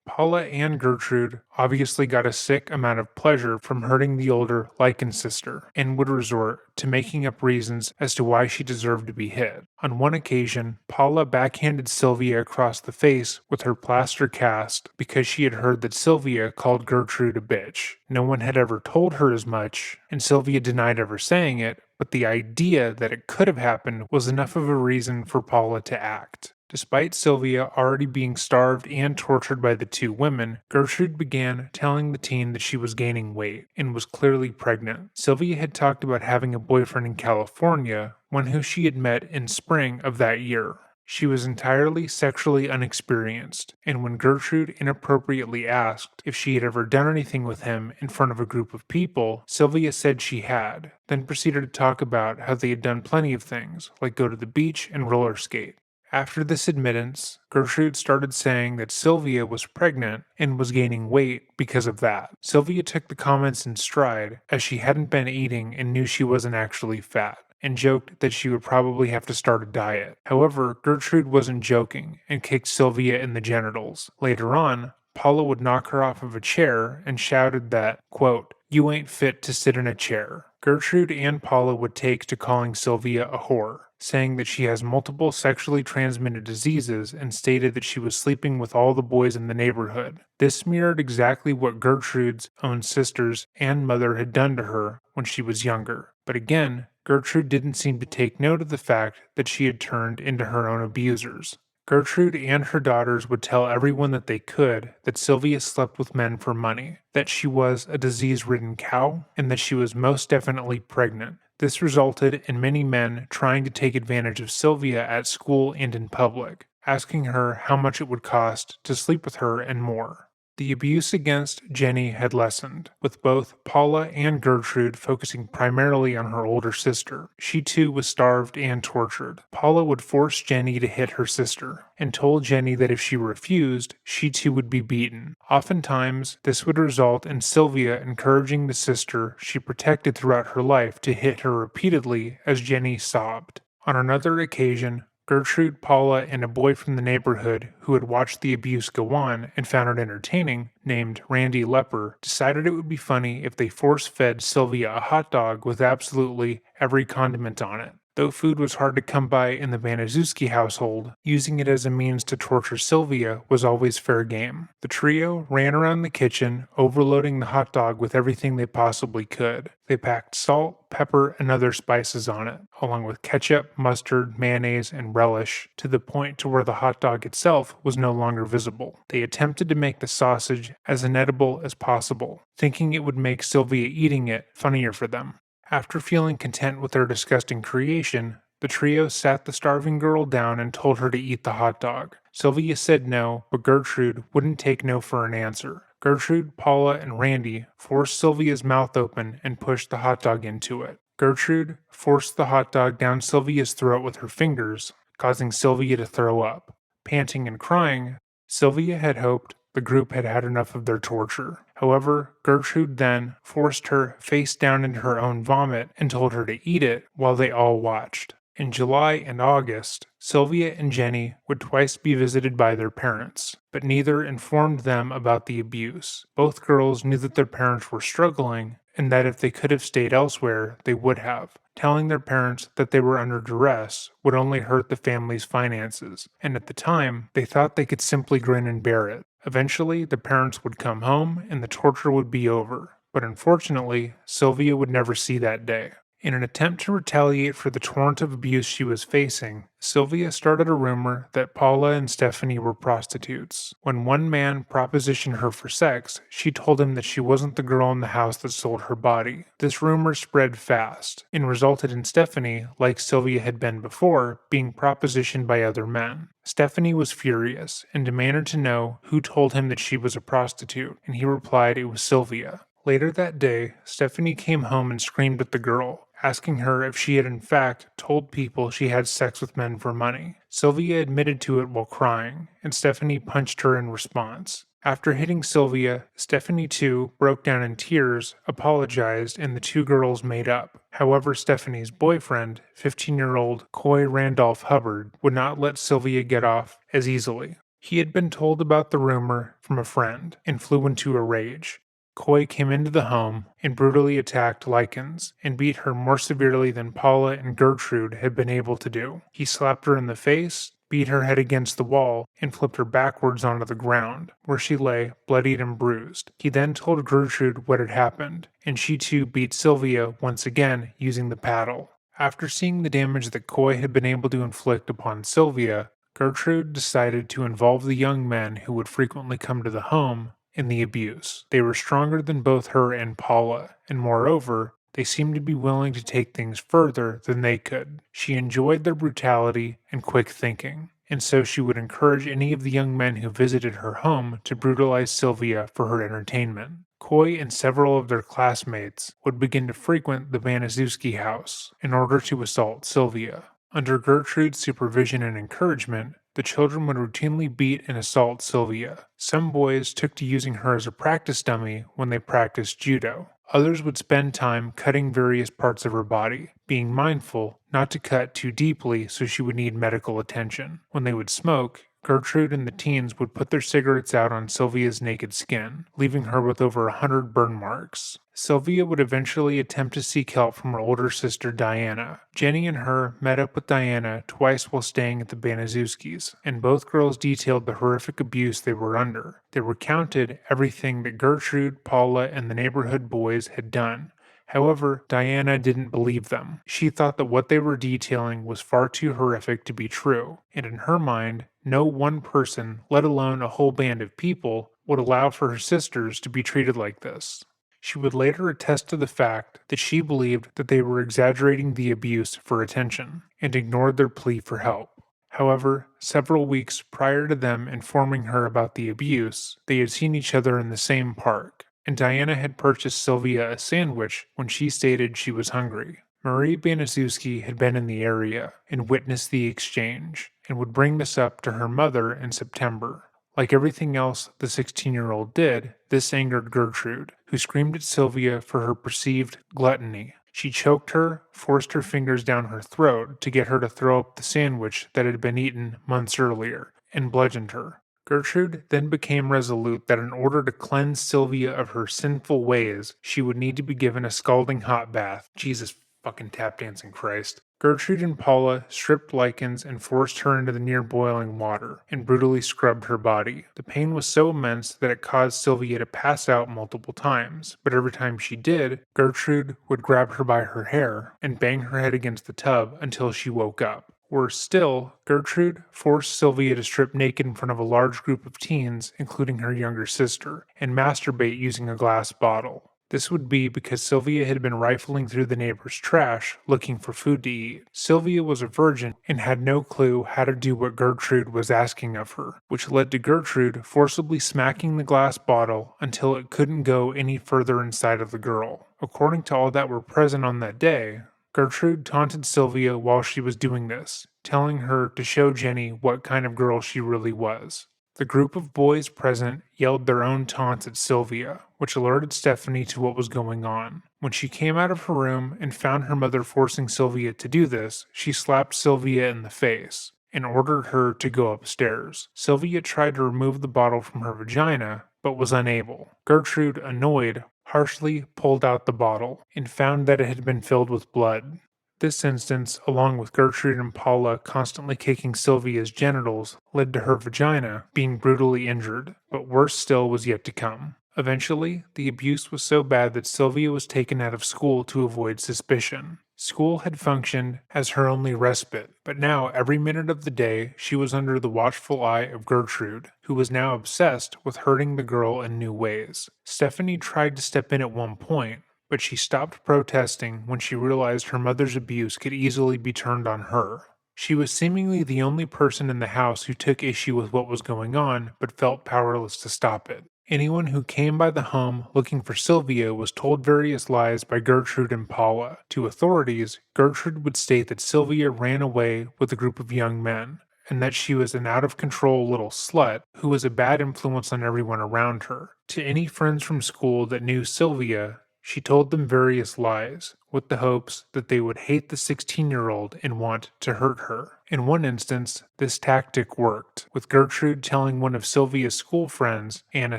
Paula and Gertrude obviously got a sick amount of pleasure from hurting the older Likens sister and would resort to making up reasons as to why she deserved to be hit. On one occasion, Paula backhanded Sylvia across the face with her plaster cast because she had heard that Sylvia called Gertrude a bitch. No one had ever told her as much, and Sylvia denied ever saying it, but the idea that it could have happened was enough of a reason for Paula to act. Despite Sylvia already being starved and tortured by the two women, Gertrude began telling the teen that she was gaining weight and was clearly pregnant. Sylvia had talked about having a boyfriend in California, one who she had met in spring of that year. She was entirely sexually unexperienced, and when Gertrude inappropriately asked if she had ever done anything with him in front of a group of people, Sylvia said she had, then proceeded to talk about how they had done plenty of things, like go to the beach and roller skate. After this admittance, Gertrude started saying that Sylvia was pregnant and was gaining weight because of that. Sylvia took the comments in stride, as she hadn't been eating and knew she wasn't actually fat, and joked that she would probably have to start a diet. However, Gertrude wasn't joking and kicked Sylvia in the genitals. Later on, Paula would knock her off of a chair and shouted that, quote, "You ain't fit to sit in a chair." Gertrude and Paula would take to calling Sylvia a whore, saying that she has multiple sexually transmitted diseases and stated that she was sleeping with all the boys in the neighborhood. This mirrored exactly what Gertrude's own sisters and mother had done to her when she was younger. But again, Gertrude didn't seem to take note of the fact that she had turned into her own abusers. Gertrude and her daughters would tell everyone that they could that Sylvia slept with men for money, that she was a disease-ridden cow, and that she was most definitely pregnant. This resulted in many men trying to take advantage of Sylvia at school and in public, asking her how much it would cost to sleep with her and more. The abuse against Jenny had lessened, with both Paula and Gertrude focusing primarily on her older sister. She too was starved and tortured. Paula would force Jenny to hit her sister, and told Jenny that if she refused, she too would be beaten. Oftentimes, this would result in Sylvia encouraging the sister she protected throughout her life to hit her repeatedly as Jenny sobbed. On another occasion, Gertrude, Paula, and a boy from the neighborhood who had watched the abuse go on and found it entertaining, named Randy Lepper, decided it would be funny if they force-fed Sylvia a hot dog with absolutely every condiment on it. Though food was hard to come by in the Baniszewski household, using it as a means to torture Sylvia was always fair game. The trio ran around the kitchen, overloading the hot dog with everything they possibly could. They packed salt, pepper, and other spices on it, along with ketchup, mustard, mayonnaise, and relish, to the point to where the hot dog itself was no longer visible. They attempted to make the sausage as inedible as possible, thinking it would make Sylvia eating it funnier for them. After feeling content with their disgusting creation, the trio sat the starving girl down and told her to eat the hot dog. Sylvia said no, but Gertrude wouldn't take no for an answer. Gertrude, Paula, and Randy forced Sylvia's mouth open and pushed the hot dog into it. Gertrude forced the hot dog down Sylvia's throat with her fingers, causing Sylvia to throw up. Panting and crying, Sylvia had hoped the group had had enough of their torture. However, Gertrude then forced her face down into her own vomit and told her to eat it while they all watched. In July and August, Sylvia and Jenny would twice be visited by their parents, but neither informed them about the abuse. Both girls knew that their parents were struggling and that if they could have stayed elsewhere, they would have. Telling their parents that they were under duress would only hurt the family's finances, and at the time, they thought they could simply grin and bear it. Eventually, the parents would come home and the torture would be over, but unfortunately, Sylvia would never see that day. In an attempt to retaliate for the torrent of abuse she was facing, Sylvia started a rumor that Paula and Stephanie were prostitutes. When one man propositioned her for sex, she told him that she wasn't the girl in the house that sold her body. This rumor spread fast and resulted in Stephanie, like Sylvia had been before, being propositioned by other men. Stephanie was furious and demanded to know who told him that she was a prostitute, and he replied it was Sylvia. Later that day, Stephanie came home and screamed at the girl, asking her if she had in fact told people she had sex with men for money. Sylvia admitted to it while crying, and Stephanie punched her in response. After hitting Sylvia, Stephanie too broke down in tears, apologized, and the two girls made up. However, Stephanie's boyfriend, 15-year-old Coy Randolph Hubbard, would not let Sylvia get off as easily. He had been told about the rumor from a friend and flew into a rage. Coy came into the home and brutally attacked Likens and beat her more severely than Paula and Gertrude had been able to do. He slapped her in the face, beat her head against the wall, and flipped her backwards onto the ground, where she lay, bloodied and bruised. He then told Gertrude what had happened, and she too beat Sylvia once again using the paddle. After seeing the damage that Coy had been able to inflict upon Sylvia, Gertrude decided to involve the young men who would frequently come to the home in the abuse. They were stronger than both her and Paula, and moreover, they seemed to be willing to take things further than they could. She enjoyed their brutality and quick thinking, and so she would encourage any of the young men who visited her home to brutalize Sylvia for her entertainment. Coy and several of their classmates would begin to frequent the Baniszewski house in order to assault Sylvia. Under Gertrude's supervision and encouragement, the children would routinely beat and assault Sylvia. Some boys took to using her as a practice dummy when they practiced judo. Others would spend time cutting various parts of her body, being mindful not to cut too deeply so she would need medical attention. When they would smoke, Gertrude and the teens would put their cigarettes out on Sylvia's naked skin, leaving her with over 100 burn marks. Sylvia would eventually attempt to seek help from her older sister Diana. Jenny and her met up with Diana twice while staying at the Baniszewskis, and both girls detailed the horrific abuse they were under. They recounted everything that Gertrude, Paula, and the neighborhood boys had done. However, Diana didn't believe them. She thought that what they were detailing was far too horrific to be true, and in her mind, no one person, let alone a whole band of people, would allow for her sisters to be treated like this. She would later attest to the fact that she believed that they were exaggerating the abuse for attention, and ignored their plea for help. However, several weeks prior to them informing her about the abuse, they had seen each other in the same park, and Diana had purchased Sylvia a sandwich when she stated she was hungry. Marie Baniszewski had been in the area and witnessed the exchange, and would bring this up to her mother in September. Like everything else the 16-year-old did, this angered Gertrude, who screamed at Sylvia for her perceived gluttony. She choked her, forced her fingers down her throat to get her to throw up the sandwich that had been eaten months earlier, and bludgeoned her. Gertrude then became resolute that in order to cleanse Sylvia of her sinful ways, she would need to be given a scalding hot bath. Jesus fucking tap dancing Christ. Gertrude and Paula stripped Likens and forced her into the near boiling water and brutally scrubbed her body. The pain was so immense that it caused Sylvia to pass out multiple times, but every time she did, Gertrude would grab her by her hair and bang her head against the tub until she woke up. Worse still, Gertrude forced Sylvia to strip naked in front of a large group of teens, including her younger sister, and masturbate using a glass bottle. This would be because Sylvia had been rifling through the neighbor's trash looking for food to eat. Sylvia was a virgin and had no clue how to do what Gertrude was asking of her, which led to Gertrude forcibly smacking the glass bottle until it couldn't go any further inside of the girl. According to all that were present on that day, Gertrude taunted Sylvia while she was doing this, telling her to show Jenny what kind of girl she really was. The group of boys present yelled their own taunts at Sylvia, which alerted Stephanie to what was going on. When she came out of her room and found her mother forcing Sylvia to do this, she slapped Sylvia in the face and ordered her to go upstairs. Sylvia tried to remove the bottle from her vagina, but was unable. Gertrude, annoyed, harshly pulled out the bottle and found that it had been filled with blood. This instance, along with Gertrude and Paula constantly kicking Sylvia's genitals, led to her vagina being brutally injured, but worse still was yet to come. Eventually, the abuse was so bad that Sylvia was taken out of school to avoid suspicion. School had functioned as her only respite, but now every minute of the day she was under the watchful eye of Gertrude, who was now obsessed with hurting the girl in new ways. Stephanie tried to step in at one point, but she stopped protesting when she realized her mother's abuse could easily be turned on her. She was seemingly the only person in the house who took issue with what was going on, but felt powerless to stop it. Anyone who came by the home looking for Sylvia was told various lies by Gertrude and Paula. To authorities, Gertrude would state that Sylvia ran away with a group of young men, and that she was an out-of-control little slut who was a bad influence on everyone around her. To any friends from school that knew Sylvia, she told them various lies, with the hopes that they would hate the 16-year-old and want to hurt her. In one instance, this tactic worked, with Gertrude telling one of Sylvia's school friends, Anna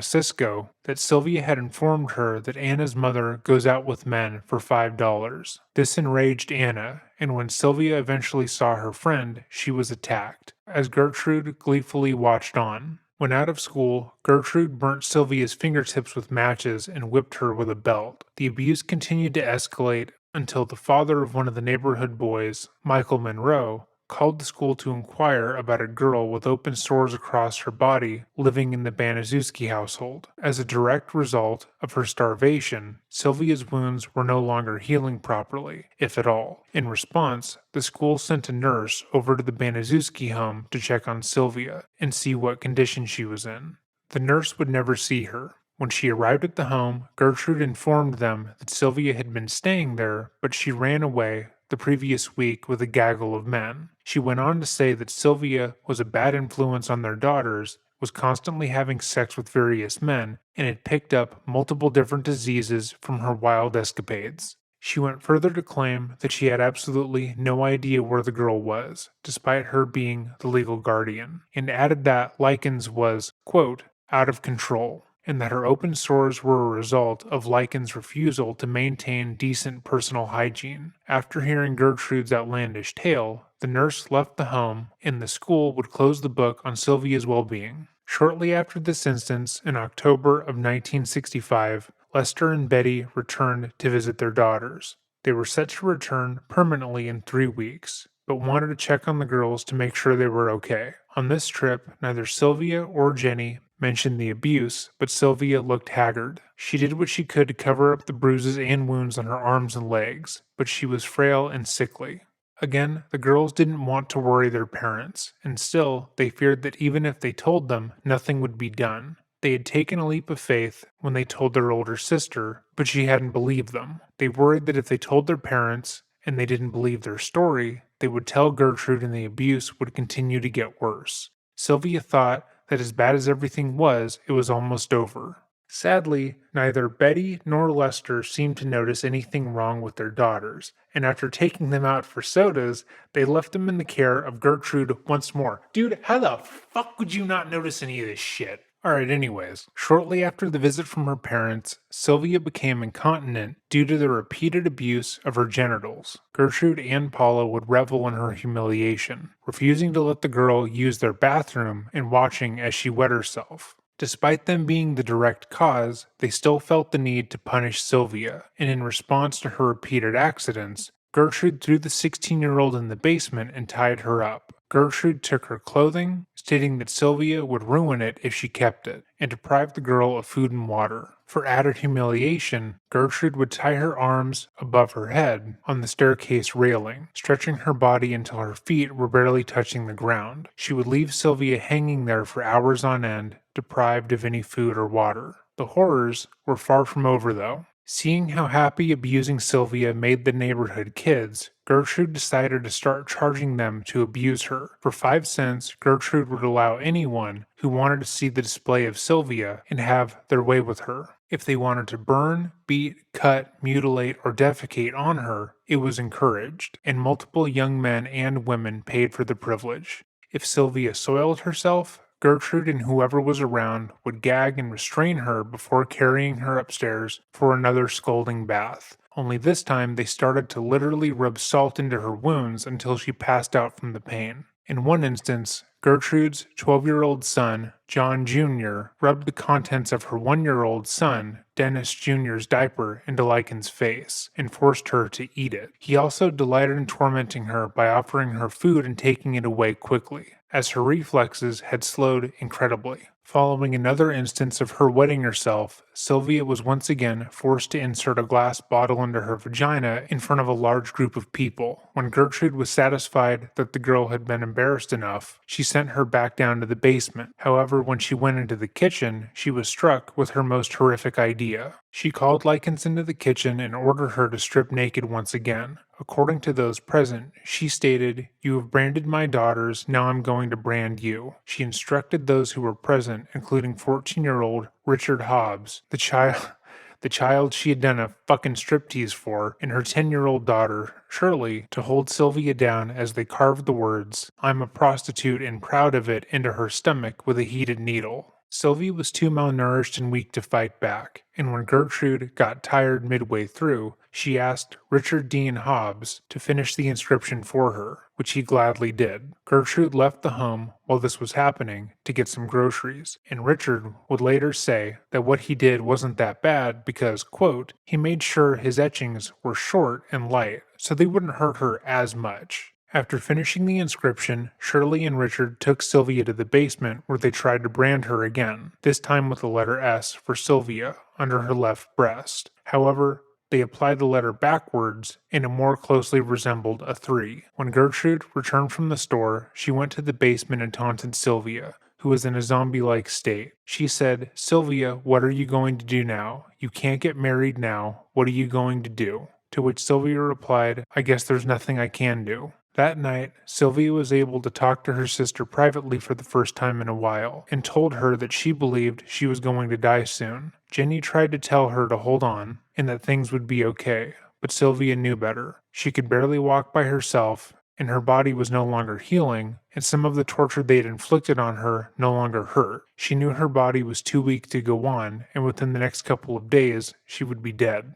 Cisco, that Sylvia had informed her that Anna's mother goes out with men for $5. This enraged Anna, and when Sylvia eventually saw her friend, she was attacked, as Gertrude gleefully watched on. When out of school, Gertrude burnt Sylvia's fingertips with matches and whipped her with a belt. The abuse continued to escalate until the father of one of the neighborhood boys, Michael Monroe, called the school to inquire about a girl with open sores across her body living in the Baniszewski household. As a direct result of her starvation, Sylvia's wounds were no longer healing properly, if at all. In response, the school sent a nurse over to the Baniszewski home to check on Sylvia and see what condition she was in. The nurse would never see her. When she arrived at the home, Gertrude informed them that Sylvia had been staying there, but she ran away the previous week with a gaggle of men. She went on to say that Sylvia was a bad influence on their daughters, was constantly having sex with various men, and had picked up multiple different diseases from her wild escapades. She went further to claim that she had absolutely no idea where the girl was, despite her being the legal guardian, and added that Likens was, quote, out of control, and that her open sores were a result of Likens' refusal to maintain decent personal hygiene. After hearing Gertrude's outlandish tale, the nurse left the home, and the school would close the book on Sylvia's well-being. Shortly after this instance, in October of 1965, Lester and Betty returned to visit their daughters. They were set to return permanently in 3 weeks, but wanted to check on the girls to make sure they were okay. On this trip, neither Sylvia or Jenny mentioned the abuse, but Sylvia looked haggard. She did what she could to cover up the bruises and wounds on her arms and legs, but she was frail and sickly. Again, the girls didn't want to worry their parents, and still, they feared that even if they told them, nothing would be done. They had taken a leap of faith when they told their older sister, but she hadn't believed them. They worried that if they told their parents, and they didn't believe their story, they would tell Gertrude and the abuse would continue to get worse. Sylvia thought that as bad as everything was, it was almost over. Sadly, neither Betty nor Lester seemed to notice anything wrong with their daughters, and after taking them out for sodas, they left them in the care of Gertrude once more. Dude, how the fuck would you not notice any of this shit? Alright, anyways, shortly after the visit from her parents, Sylvia became incontinent due to the repeated abuse of her genitals. Gertrude and Paula would revel in her humiliation, refusing to let the girl use their bathroom and watching as she wet herself. Despite them being the direct cause, they still felt the need to punish Sylvia, and in response to her repeated accidents, Gertrude threw the 16-year-old in the basement and tied her up. Gertrude took her clothing, stating that Sylvia would ruin it if she kept it, and deprived the girl of food and water. For added humiliation, Gertrude would tie her arms above her head on the staircase railing, stretching her body until her feet were barely touching the ground. She would leave Sylvia hanging there for hours on end, deprived of any food or water. The horrors were far from over, though. Seeing how happy abusing Sylvia made the neighborhood kids, Gertrude decided to start charging them to abuse her. For 5 cents, Gertrude would allow anyone who wanted to see the display of Sylvia and have their way with her. If they wanted to burn, beat, cut, mutilate, or defecate on her, it was encouraged, and multiple young men and women paid for the privilege. If Sylvia soiled herself, Gertrude and whoever was around would gag and restrain her before carrying her upstairs for another scalding bath. Only this time they started to literally rub salt into her wounds until she passed out from the pain. In one instance, Gertrude's 12-year-old son, John Jr., rubbed the contents of her 1-year-old son, Dennis Jr.'s diaper into Likens' face and forced her to eat it. He also delighted in tormenting her by offering her food and taking it away quickly, as her reflexes had slowed incredibly. Following another instance of her wetting herself, Sylvia was once again forced to insert a glass bottle into her vagina in front of a large group of people. When Gertrude was satisfied that the girl had been embarrassed enough, she sent her back down to the basement. However, when she went into the kitchen, she was struck with her most horrific idea. She called Likens into the kitchen and ordered her to strip naked once again. According to those present, she stated, "You have branded my daughters, now I'm going to brand you." She instructed those who were present, including 14-year-old Richard Hobbs, the child she had done a fucking striptease for, and her 10-year-old daughter, Shirley, to hold Sylvia down as they carved the words, "I'm a prostitute and proud of it," into her stomach with a heated needle. Sylvia was too malnourished and weak to fight back, and when Gertrude got tired midway through, she asked Richard Dean Hobbs to finish the inscription for her, which he gladly did. Gertrude left the home while this was happening to get some groceries, and Richard would later say that what he did wasn't that bad because, quote, he made sure his etchings were short and light so they wouldn't hurt her as much. After finishing the inscription, Shirley and Richard took Sylvia to the basement where they tried to brand her again, this time with the letter S for Sylvia under her left breast. However, they applied the letter backwards and it more closely resembled a 3. When Gertrude returned from the store, she went to the basement and taunted Sylvia, who was in a zombie-like state. She said, "Sylvia, what are you going to do now? You can't get married now. What are you going to do?" To which Sylvia replied, "I guess there's nothing I can do." That night, Sylvia was able to talk to her sister privately for the first time in a while, and told her that she believed she was going to die soon. Jenny tried to tell her to hold on, and that things would be okay, but Sylvia knew better. She could barely walk by herself, and her body was no longer healing, and some of the torture they had inflicted on her no longer hurt. She knew her body was too weak to go on, and within the next couple of days, she would be dead.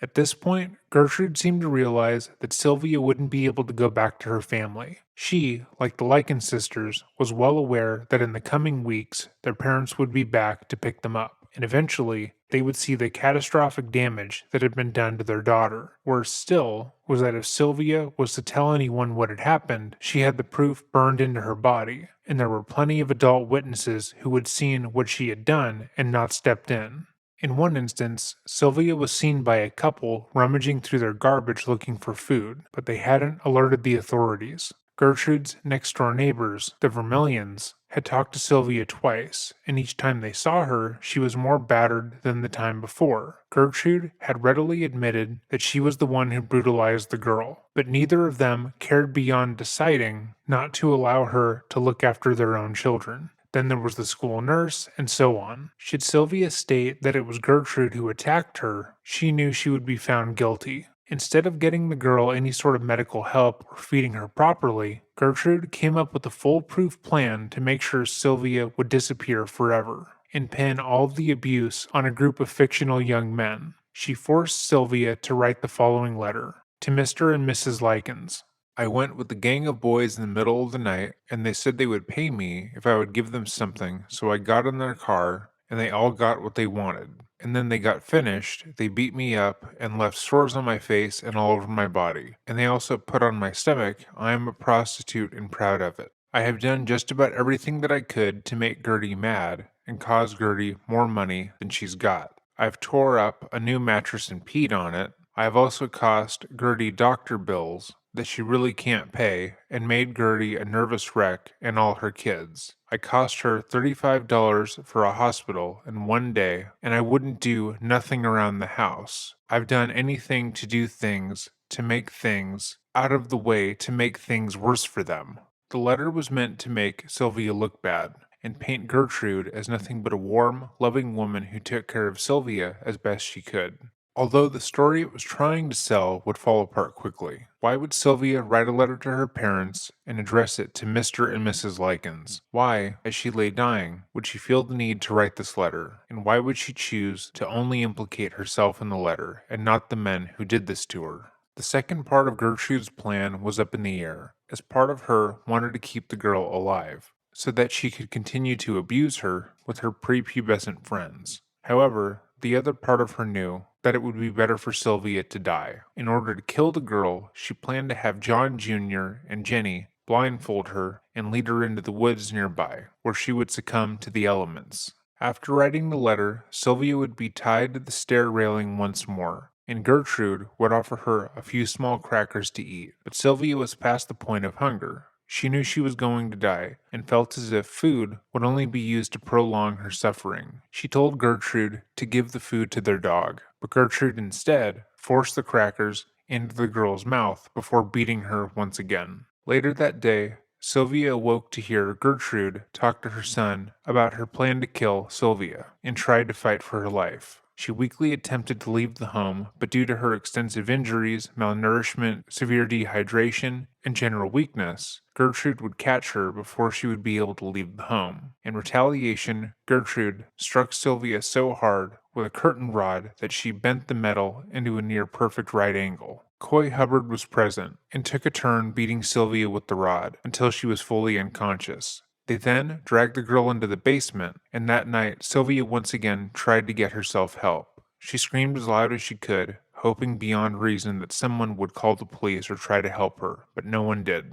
At this point, Gertrude seemed to realize that Sylvia wouldn't be able to go back to her family. She, like the Likens sisters, was well aware that in the coming weeks, their parents would be back to pick them up, and eventually, they would see the catastrophic damage that had been done to their daughter. Worse still was that if Sylvia was to tell anyone what had happened, she had the proof burned into her body, and there were plenty of adult witnesses who had seen what she had done and not stepped in. In one instance, Sylvia was seen by a couple rummaging through their garbage looking for food, but they hadn't alerted the authorities. Gertrude's next-door neighbors, the Vermillions, had talked to Sylvia twice, and each time they saw her, she was more battered than the time before. Gertrude had readily admitted that she was the one who brutalized the girl, but neither of them cared beyond deciding not to allow her to look after their own children. Then there was the school nurse, and so on. Should Sylvia state that it was Gertrude who attacked her, she knew she would be found guilty. Instead of getting the girl any sort of medical help or feeding her properly, Gertrude came up with a foolproof plan to make sure Sylvia would disappear forever and pin all of the abuse on a group of fictional young men. She forced Sylvia to write the following letter to Mr. and Mrs. Likens. I went with a gang of boys in the middle of the night, and they said they would pay me if I would give them something, so I got in their car, and they all got what they wanted. And then they got finished, they beat me up, and left sores on my face and all over my body. And they also put on my stomach, I am a prostitute and proud of it. I have done just about everything that I could to make Gertie mad, and cause Gertie more money than she's got. I've tore up a new mattress and peed on it. I have also cost Gertie doctor bills that she really can't pay, and made Gertie a nervous wreck and all her kids. I cost her $35 for a hospital in one day, and I wouldn't do nothing around the house. I've done anything to do things, to make things out of the way to make things worse for them. The letter was meant to make Sylvia look bad, and paint Gertrude as nothing but a warm, loving woman who took care of Sylvia as best she could. Although the story it was trying to sell would fall apart quickly. Why would Sylvia write a letter to her parents and address it to Mr. and Mrs. Likens? Why, as she lay dying, would she feel the need to write this letter? And why would she choose to only implicate herself in the letter and not the men who did this to her? The second part of Gertrude's plan was up in the air, as part of her wanted to keep the girl alive, so that she could continue to abuse her with her prepubescent friends. However, the other part of her knew that it would be better for Sylvia to die. In order to kill the girl, she planned to have John Jr. and Jenny blindfold her and lead her into the woods nearby, where she would succumb to the elements. After writing the letter, Sylvia would be tied to the stair railing once more, and Gertrude would offer her a few small crackers to eat. But Sylvia was past the point of hunger. She knew she was going to die, and felt as if food would only be used to prolong her suffering. She told Gertrude to give the food to their dog, but Gertrude instead forced the crackers into the girl's mouth before beating her once again. Later that day, Sylvia awoke to hear Gertrude talk to her son about her plan to kill Sylvia, and tried to fight for her life. She weakly attempted to leave the home, but due to her extensive injuries, malnourishment, severe dehydration, and general weakness, Gertrude would catch her before she would be able to leave the home. In retaliation, Gertrude struck Sylvia so hard with a curtain rod that she bent the metal into a near-perfect right angle. Coy Hubbard was present, and took a turn beating Sylvia with the rod until she was fully unconscious. They then dragged the girl into the basement, and that night Sylvia once again tried to get herself help. She screamed as loud as she could, hoping beyond reason that someone would call the police or try to help her, but no one did.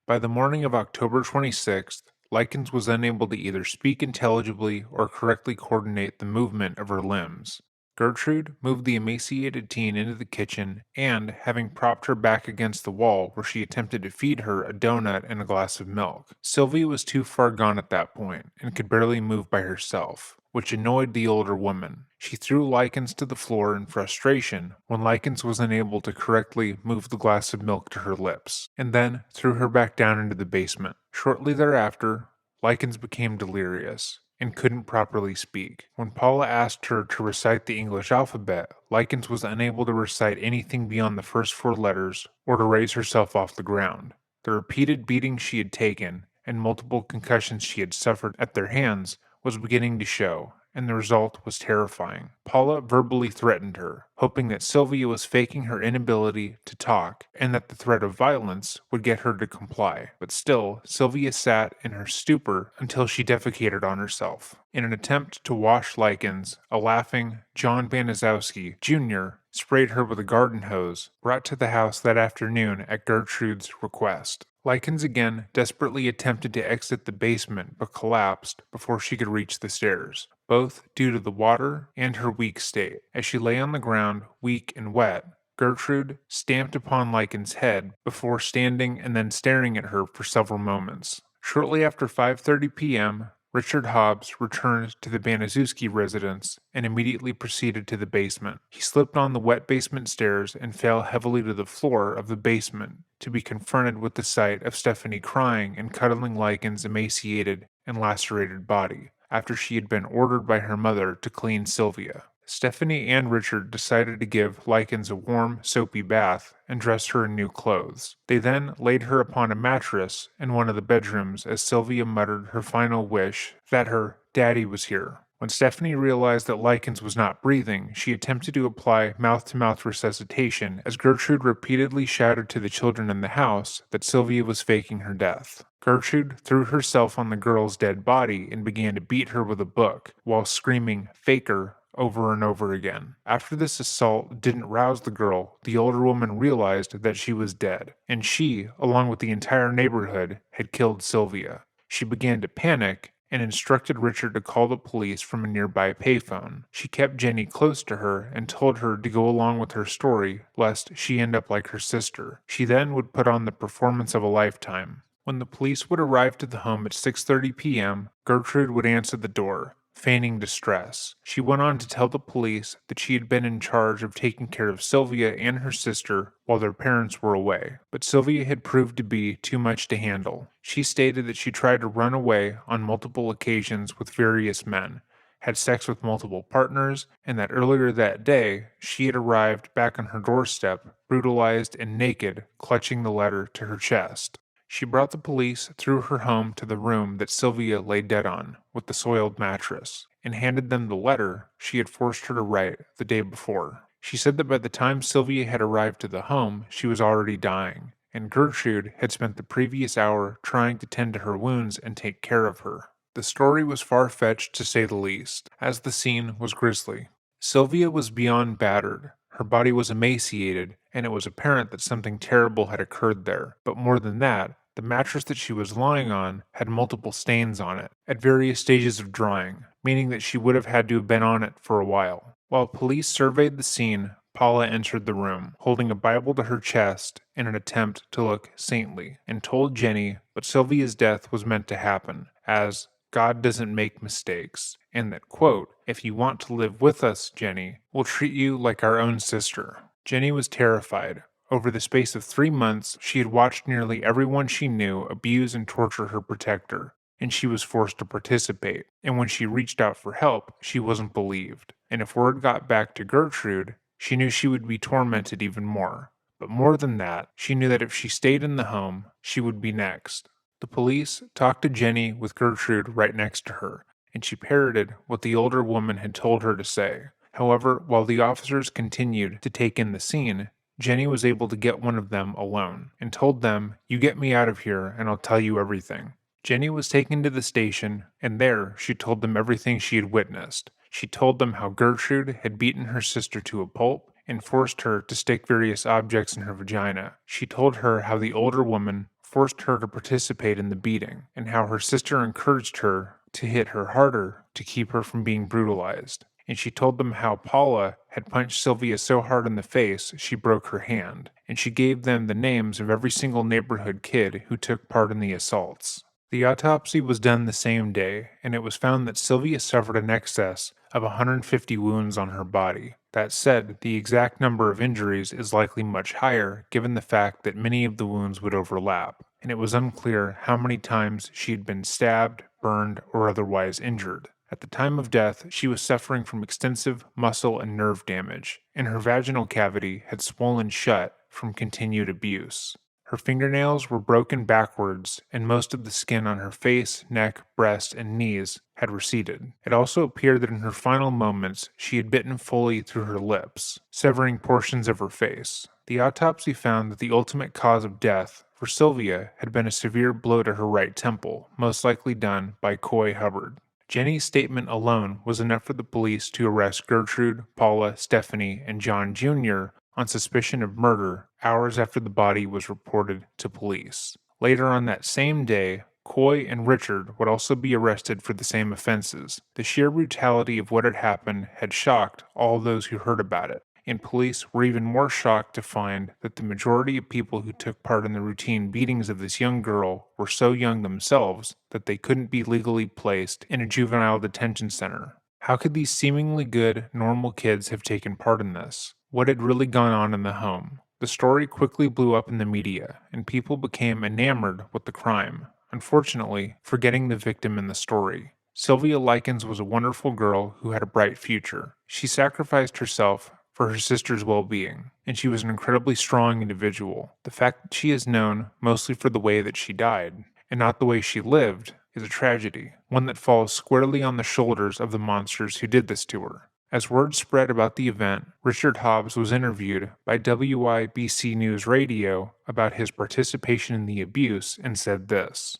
By the morning of October 26th, Likens was unable to either speak intelligibly or correctly coordinate the movement of her limbs. Gertrude moved the emaciated teen into the kitchen and, having propped her back against the wall where she attempted to feed her a donut and a glass of milk, Sylvia was too far gone at that point and could barely move by herself, which annoyed the older woman. She threw Likens to the floor in frustration when Likens was unable to correctly move the glass of milk to her lips, and then threw her back down into the basement. Shortly thereafter, Likens became delirious and couldn't properly speak. When Paula asked her to recite the English alphabet, Likens was unable to recite anything beyond the first 4 letters or to raise herself off the ground. The repeated beatings she had taken and multiple concussions she had suffered at their hands was beginning to show, and the result was terrifying. Paula verbally threatened her, hoping that Sylvia was faking her inability to talk and that the threat of violence would get her to comply. But still, Sylvia sat in her stupor until she defecated on herself. In an attempt to wash Likens, a laughing John Banaszowski Jr. sprayed her with a garden hose brought to the house that afternoon at Gertrude's request. Likens again desperately attempted to exit the basement but collapsed before she could reach the stairs, both due to the water and her weak state. As she lay on the ground, weak and wet, Gertrude stamped upon Likens' head before standing and then staring at her for several moments. Shortly after 5:30 p.m., Richard Hobbs returned to the Banaszewski residence and immediately proceeded to the basement. He slipped on the wet basement stairs and fell heavily to the floor of the basement, to be confronted with the sight of Stephanie crying and cuddling Likens' emaciated and lacerated body after she had been ordered by her mother to clean Sylvia. Stephanie and Richard decided to give Likens a warm, soapy bath and dress her in new clothes. They then laid her upon a mattress in one of the bedrooms as Sylvia muttered her final wish that her daddy was here. When Stephanie realized that Likens was not breathing, she attempted to apply mouth-to-mouth resuscitation as Gertrude repeatedly shouted to the children in the house that Sylvia was faking her death. Gertrude threw herself on the girl's dead body and began to beat her with a book, while screaming, "Faker," over and over again. After this assault didn't rouse the girl, the older woman realized that she was dead, and she, along with the entire neighborhood, had killed Sylvia. She began to panic and instructed Richard to call the police from a nearby payphone. She kept Jenny close to her and told her to go along with her story, lest she end up like her sister. She then would put on the performance of a lifetime. When the police would arrive to the home at 6:30 p.m., Gertrude would answer the door, feigning distress. She went on to tell the police that she had been in charge of taking care of Sylvia and her sister while their parents were away, but Sylvia had proved to be too much to handle. She stated that she tried to run away on multiple occasions with various men, had sex with multiple partners, and that earlier that day, she had arrived back on her doorstep, brutalized and naked, clutching the letter to her chest. She brought the police through her home to the room that Sylvia lay dead on, with the soiled mattress, and handed them the letter she had forced her to write the day before. She said that by the time Sylvia had arrived to the home, she was already dying, and Gertrude had spent the previous hour trying to tend to her wounds and take care of her. The story was far-fetched to say the least, as the scene was grisly. Sylvia was beyond battered. Her body was emaciated, and it was apparent that something terrible had occurred there. But more than that, the mattress that she was lying on had multiple stains on it, at various stages of drying, meaning that she would have had to have been on it for a while. While police surveyed the scene, Paula entered the room, holding a Bible to her chest in an attempt to look saintly, and told Jenny that Sylvia's death was meant to happen, as God doesn't make mistakes, and that, quote, "If you want to live with us, Jenny, we'll treat you like our own sister." Jenny was terrified. Over the space of 3 months, she had watched nearly everyone she knew abuse and torture her protector, and she was forced to participate. And when she reached out for help, she wasn't believed. And if word got back to Gertrude, she knew she would be tormented even more. But more than that, she knew that if she stayed in the home, she would be next. The police talked to Jenny with Gertrude right next to her, and she parroted what the older woman had told her to say. However, while the officers continued to take in the scene, Jenny was able to get one of them alone, and told them, "You get me out of here, and I'll tell you everything." Jenny was taken to the station, and there she told them everything she had witnessed. She told them how Gertrude had beaten her sister to a pulp and forced her to stick various objects in her vagina. She told her how the older woman forced her to participate in the beating, and how her sister encouraged her to hit her harder to keep her from being brutalized. And she told them how Paula had punched Sylvia so hard in the face she broke her hand, and she gave them the names of every single neighborhood kid who took part in the assaults. The autopsy was done the same day, and it was found that Sylvia suffered an excess of 150 wounds on her body. That said, the exact number of injuries is likely much higher given the fact that many of the wounds would overlap, and it was unclear how many times she had been stabbed, burned, or otherwise injured. At the time of death, she was suffering from extensive muscle and nerve damage, and her vaginal cavity had swollen shut from continued abuse. Her fingernails were broken backwards, and most of the skin on her face, neck, breast, and knees had receded. It also appeared that in her final moments, she had bitten fully through her lips, severing portions of her face. The autopsy found that the ultimate cause of death for Sylvia had been a severe blow to her right temple, most likely done by Coy Hubbard. Jenny's statement alone was enough for the police to arrest Gertrude, Paula, Stephanie, and John Jr. on suspicion of murder hours after the body was reported to police. Later on that same day, Coy and Richard would also be arrested for the same offenses. The sheer brutality of what had happened had shocked all those who heard about it, and police were even more shocked to find that the majority of people who took part in the routine beatings of this young girl were so young themselves that they couldn't be legally placed in a juvenile detention center. How could these seemingly good, normal kids have taken part in this? What had really gone on in the home? The story quickly blew up in the media, and people became enamored with the crime, unfortunately, forgetting the victim in the story. Sylvia Likens was a wonderful girl who had a bright future. She sacrificed herself for her sister's well being, and she was an incredibly strong individual. The fact that she is known mostly for the way that she died, and not the way she lived, is a tragedy, one that falls squarely on the shoulders of the monsters who did this to her. As word spread about the event, Richard Hobbs was interviewed by WIBC News Radio about his participation in the abuse and said this.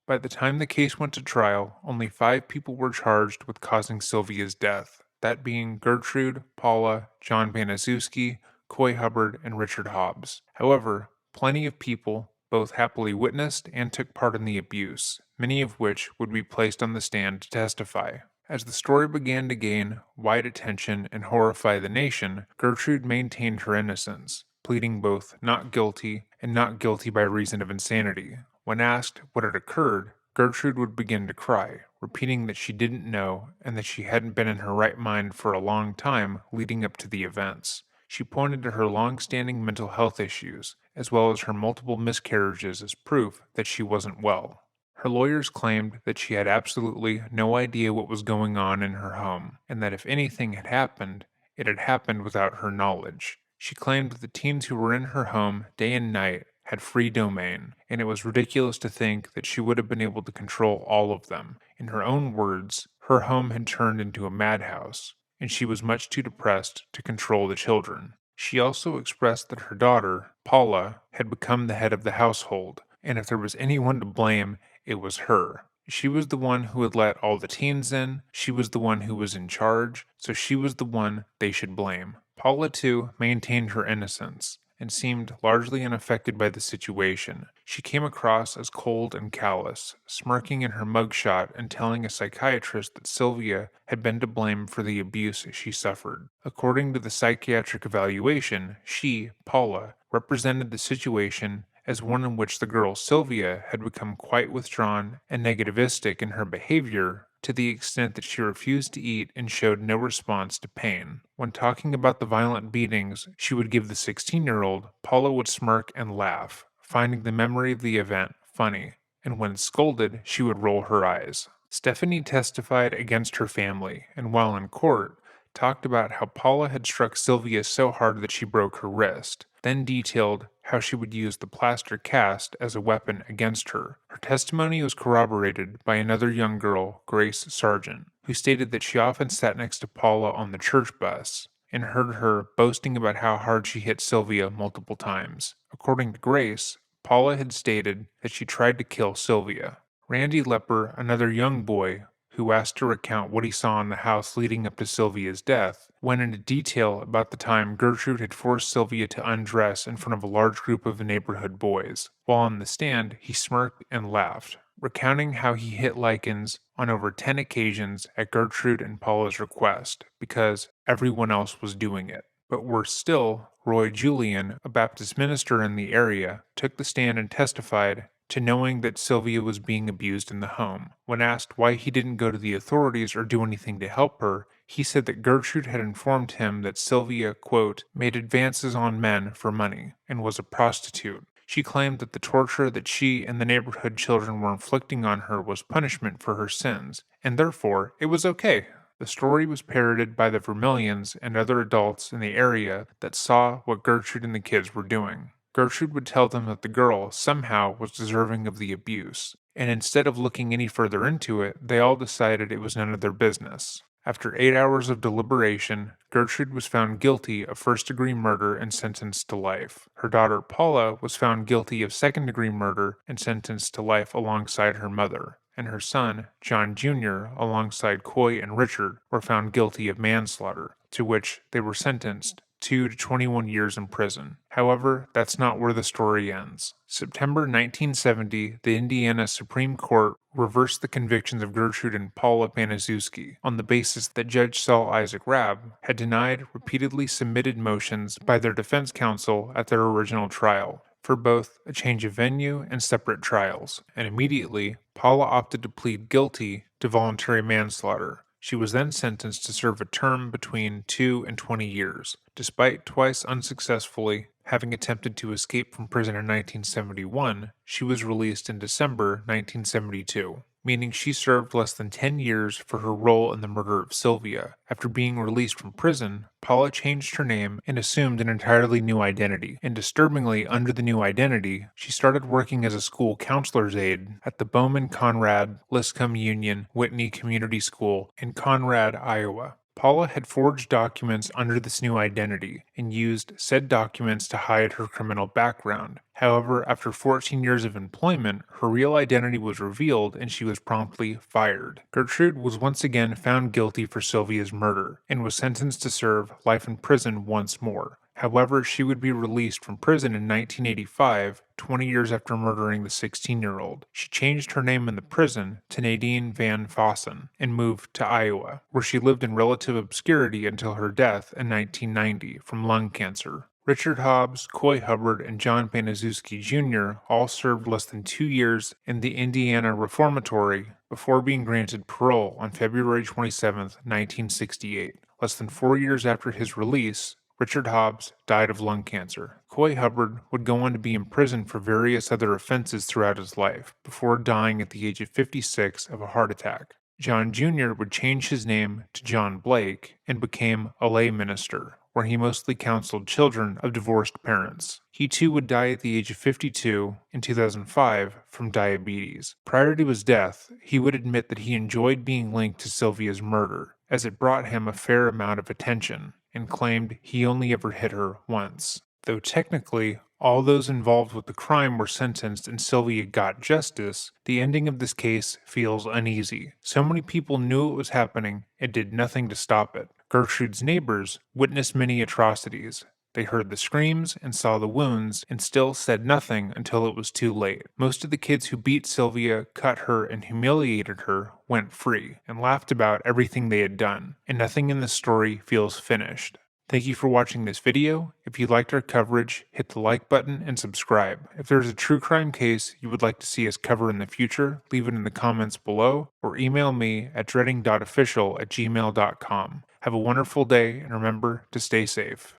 By the time the case went to trial, only 5 people were charged with causing Sylvia's death, that being Gertrude, Paula, John Baniszewski, Coy Hubbard, and Richard Hobbs. However, plenty of people both happily witnessed and took part in the abuse, many of which would be placed on the stand to testify. As the story began to gain wide attention and horrify the nation, Gertrude maintained her innocence, pleading both not guilty and not guilty by reason of insanity. When asked what had occurred, Gertrude would begin to cry, repeating that she didn't know and that she hadn't been in her right mind for a long time leading up to the events. She pointed to her long-standing mental health issues, as well as her multiple miscarriages as proof that she wasn't well. Her lawyers claimed that she had absolutely no idea what was going on in her home, and that if anything had happened, it had happened without her knowledge. She claimed that the teens who were in her home day and night had free domain, and it was ridiculous to think that she would have been able to control all of them. In her own words, her home had turned into a madhouse, and she was much too depressed to control the children. She also expressed that her daughter, Paula, had become the head of the household, and if there was anyone to blame, it was her. She was the one who had let all the teens in, she was the one who was in charge, so she was the one they should blame. Paula, too, maintained her innocence and seemed largely unaffected by the situation. She came across as cold and callous, smirking in her mugshot and telling a psychiatrist that Sylvia had been to blame for the abuse she suffered. According to the psychiatric evaluation, she, Paula, represented the situation as one in which the girl Sylvia had become quite withdrawn and negativistic in her behavior to the extent that she refused to eat and showed no response to pain. When talking about the violent beatings she would give the 16-year-old, Paula would smirk and laugh, finding the memory of the event funny, and when scolded, she would roll her eyes. Stephanie testified against her family, and while in court, talked about how Paula had struck Sylvia so hard that she broke her wrist, then detailed how she would use the plaster cast as a weapon against her. Her testimony was corroborated by another young girl, Grace Sargent, who stated that she often sat next to Paula on the church bus and heard her boasting about how hard she hit Sylvia multiple times. According to Grace, Paula had stated that she tried to kill Sylvia. Randy Lepper, another young boy, who asked to recount what he saw in the house leading up to Sylvia's death, went into detail about the time Gertrude had forced Sylvia to undress in front of a large group of neighborhood boys. While on the stand, he smirked and laughed, recounting how he hit Likens on over 10 occasions at Gertrude and Paula's request, because everyone else was doing it. But worse still, Roy Julian, a Baptist minister in the area, took the stand and testified to knowing that Sylvia was being abused in the home. When asked why he didn't go to the authorities or do anything to help her, he said that Gertrude had informed him that Sylvia, quote, made advances on men for money and was a prostitute. She claimed that the torture that she and the neighborhood children were inflicting on her was punishment for her sins, and therefore it was okay. The story was parroted by the Vermillions and other adults in the area that saw what Gertrude and the kids were doing. Gertrude would tell them that the girl somehow was deserving of the abuse, and instead of looking any further into it, they all decided it was none of their business. After 8 hours of deliberation, Gertrude was found guilty of first-degree murder and sentenced to life. Her daughter Paula was found guilty of second-degree murder and sentenced to life alongside her mother, and her son, John Jr., alongside Coy and Richard, were found guilty of manslaughter, to which they were sentenced 2 to 21 years in prison. However, that's not where the story ends. September 1970, the Indiana Supreme Court reversed the convictions of Gertrude and Paula Baniszewski on the basis that Judge Saul Isaac Rabb had denied repeatedly submitted motions by their defense counsel at their original trial for both a change of venue and separate trials, and immediately, Paula opted to plead guilty to voluntary manslaughter, She was then sentenced to serve a term between 2 and 20 years. Despite twice unsuccessfully having attempted to escape from prison in 1971, she was released in December 1972, meaning she served less than 10 years for her role in the murder of Sylvia. After being released from prison, Paula changed her name and assumed an entirely new identity. And disturbingly, under the new identity, she started working as a school counselor's aide at the Bowman Conrad Liscombe Union Whitney Community School in Conrad, Iowa. Paula had forged documents under this new identity and used said documents to hide her criminal background. However, after 14 years of employment, her real identity was revealed and she was promptly fired. Gertrude was once again found guilty for Sylvia's murder and was sentenced to serve life in prison once more. However, she would be released from prison in 1985, 20 years after murdering the 16-year-old. She changed her name in the prison to Nadine Van Fossen and moved to Iowa, where she lived in relative obscurity until her death in 1990 from lung cancer. Richard Hobbs, Coy Hubbard, and John Paniszewski Jr. all served less than 2 years in the Indiana Reformatory before being granted parole on February 27, 1968. Less than 4 years after his release, Richard Hobbs died of lung cancer. Coy Hubbard would go on to be imprisoned for various other offenses throughout his life, before dying at the age of 56 of a heart attack. John Jr. would change his name to John Blake and became a lay minister, where he mostly counseled children of divorced parents. He too would die at the age of 52 in 2005 from diabetes. Prior to his death, he would admit that he enjoyed being linked to Sylvia's murder, as it brought him a fair amount of attention, and claimed he only ever hit her once. Though technically, all those involved with the crime were sentenced and Sylvia got justice, the ending of this case feels uneasy. So many people knew it was happening and did nothing to stop it. Gertrude's neighbors witnessed many atrocities. They heard the screams and saw the wounds and still said nothing until it was too late. Most of the kids who beat Sylvia, cut her, and humiliated her went free and laughed about everything they had done, and nothing in this story feels finished. Thank you for watching this video. If you liked our coverage, hit the like button and subscribe. If there is a true crime case you would like to see us cover in the future, leave it in the comments below or email me at dreading.official@gmail.com. Have a wonderful day and remember to stay safe.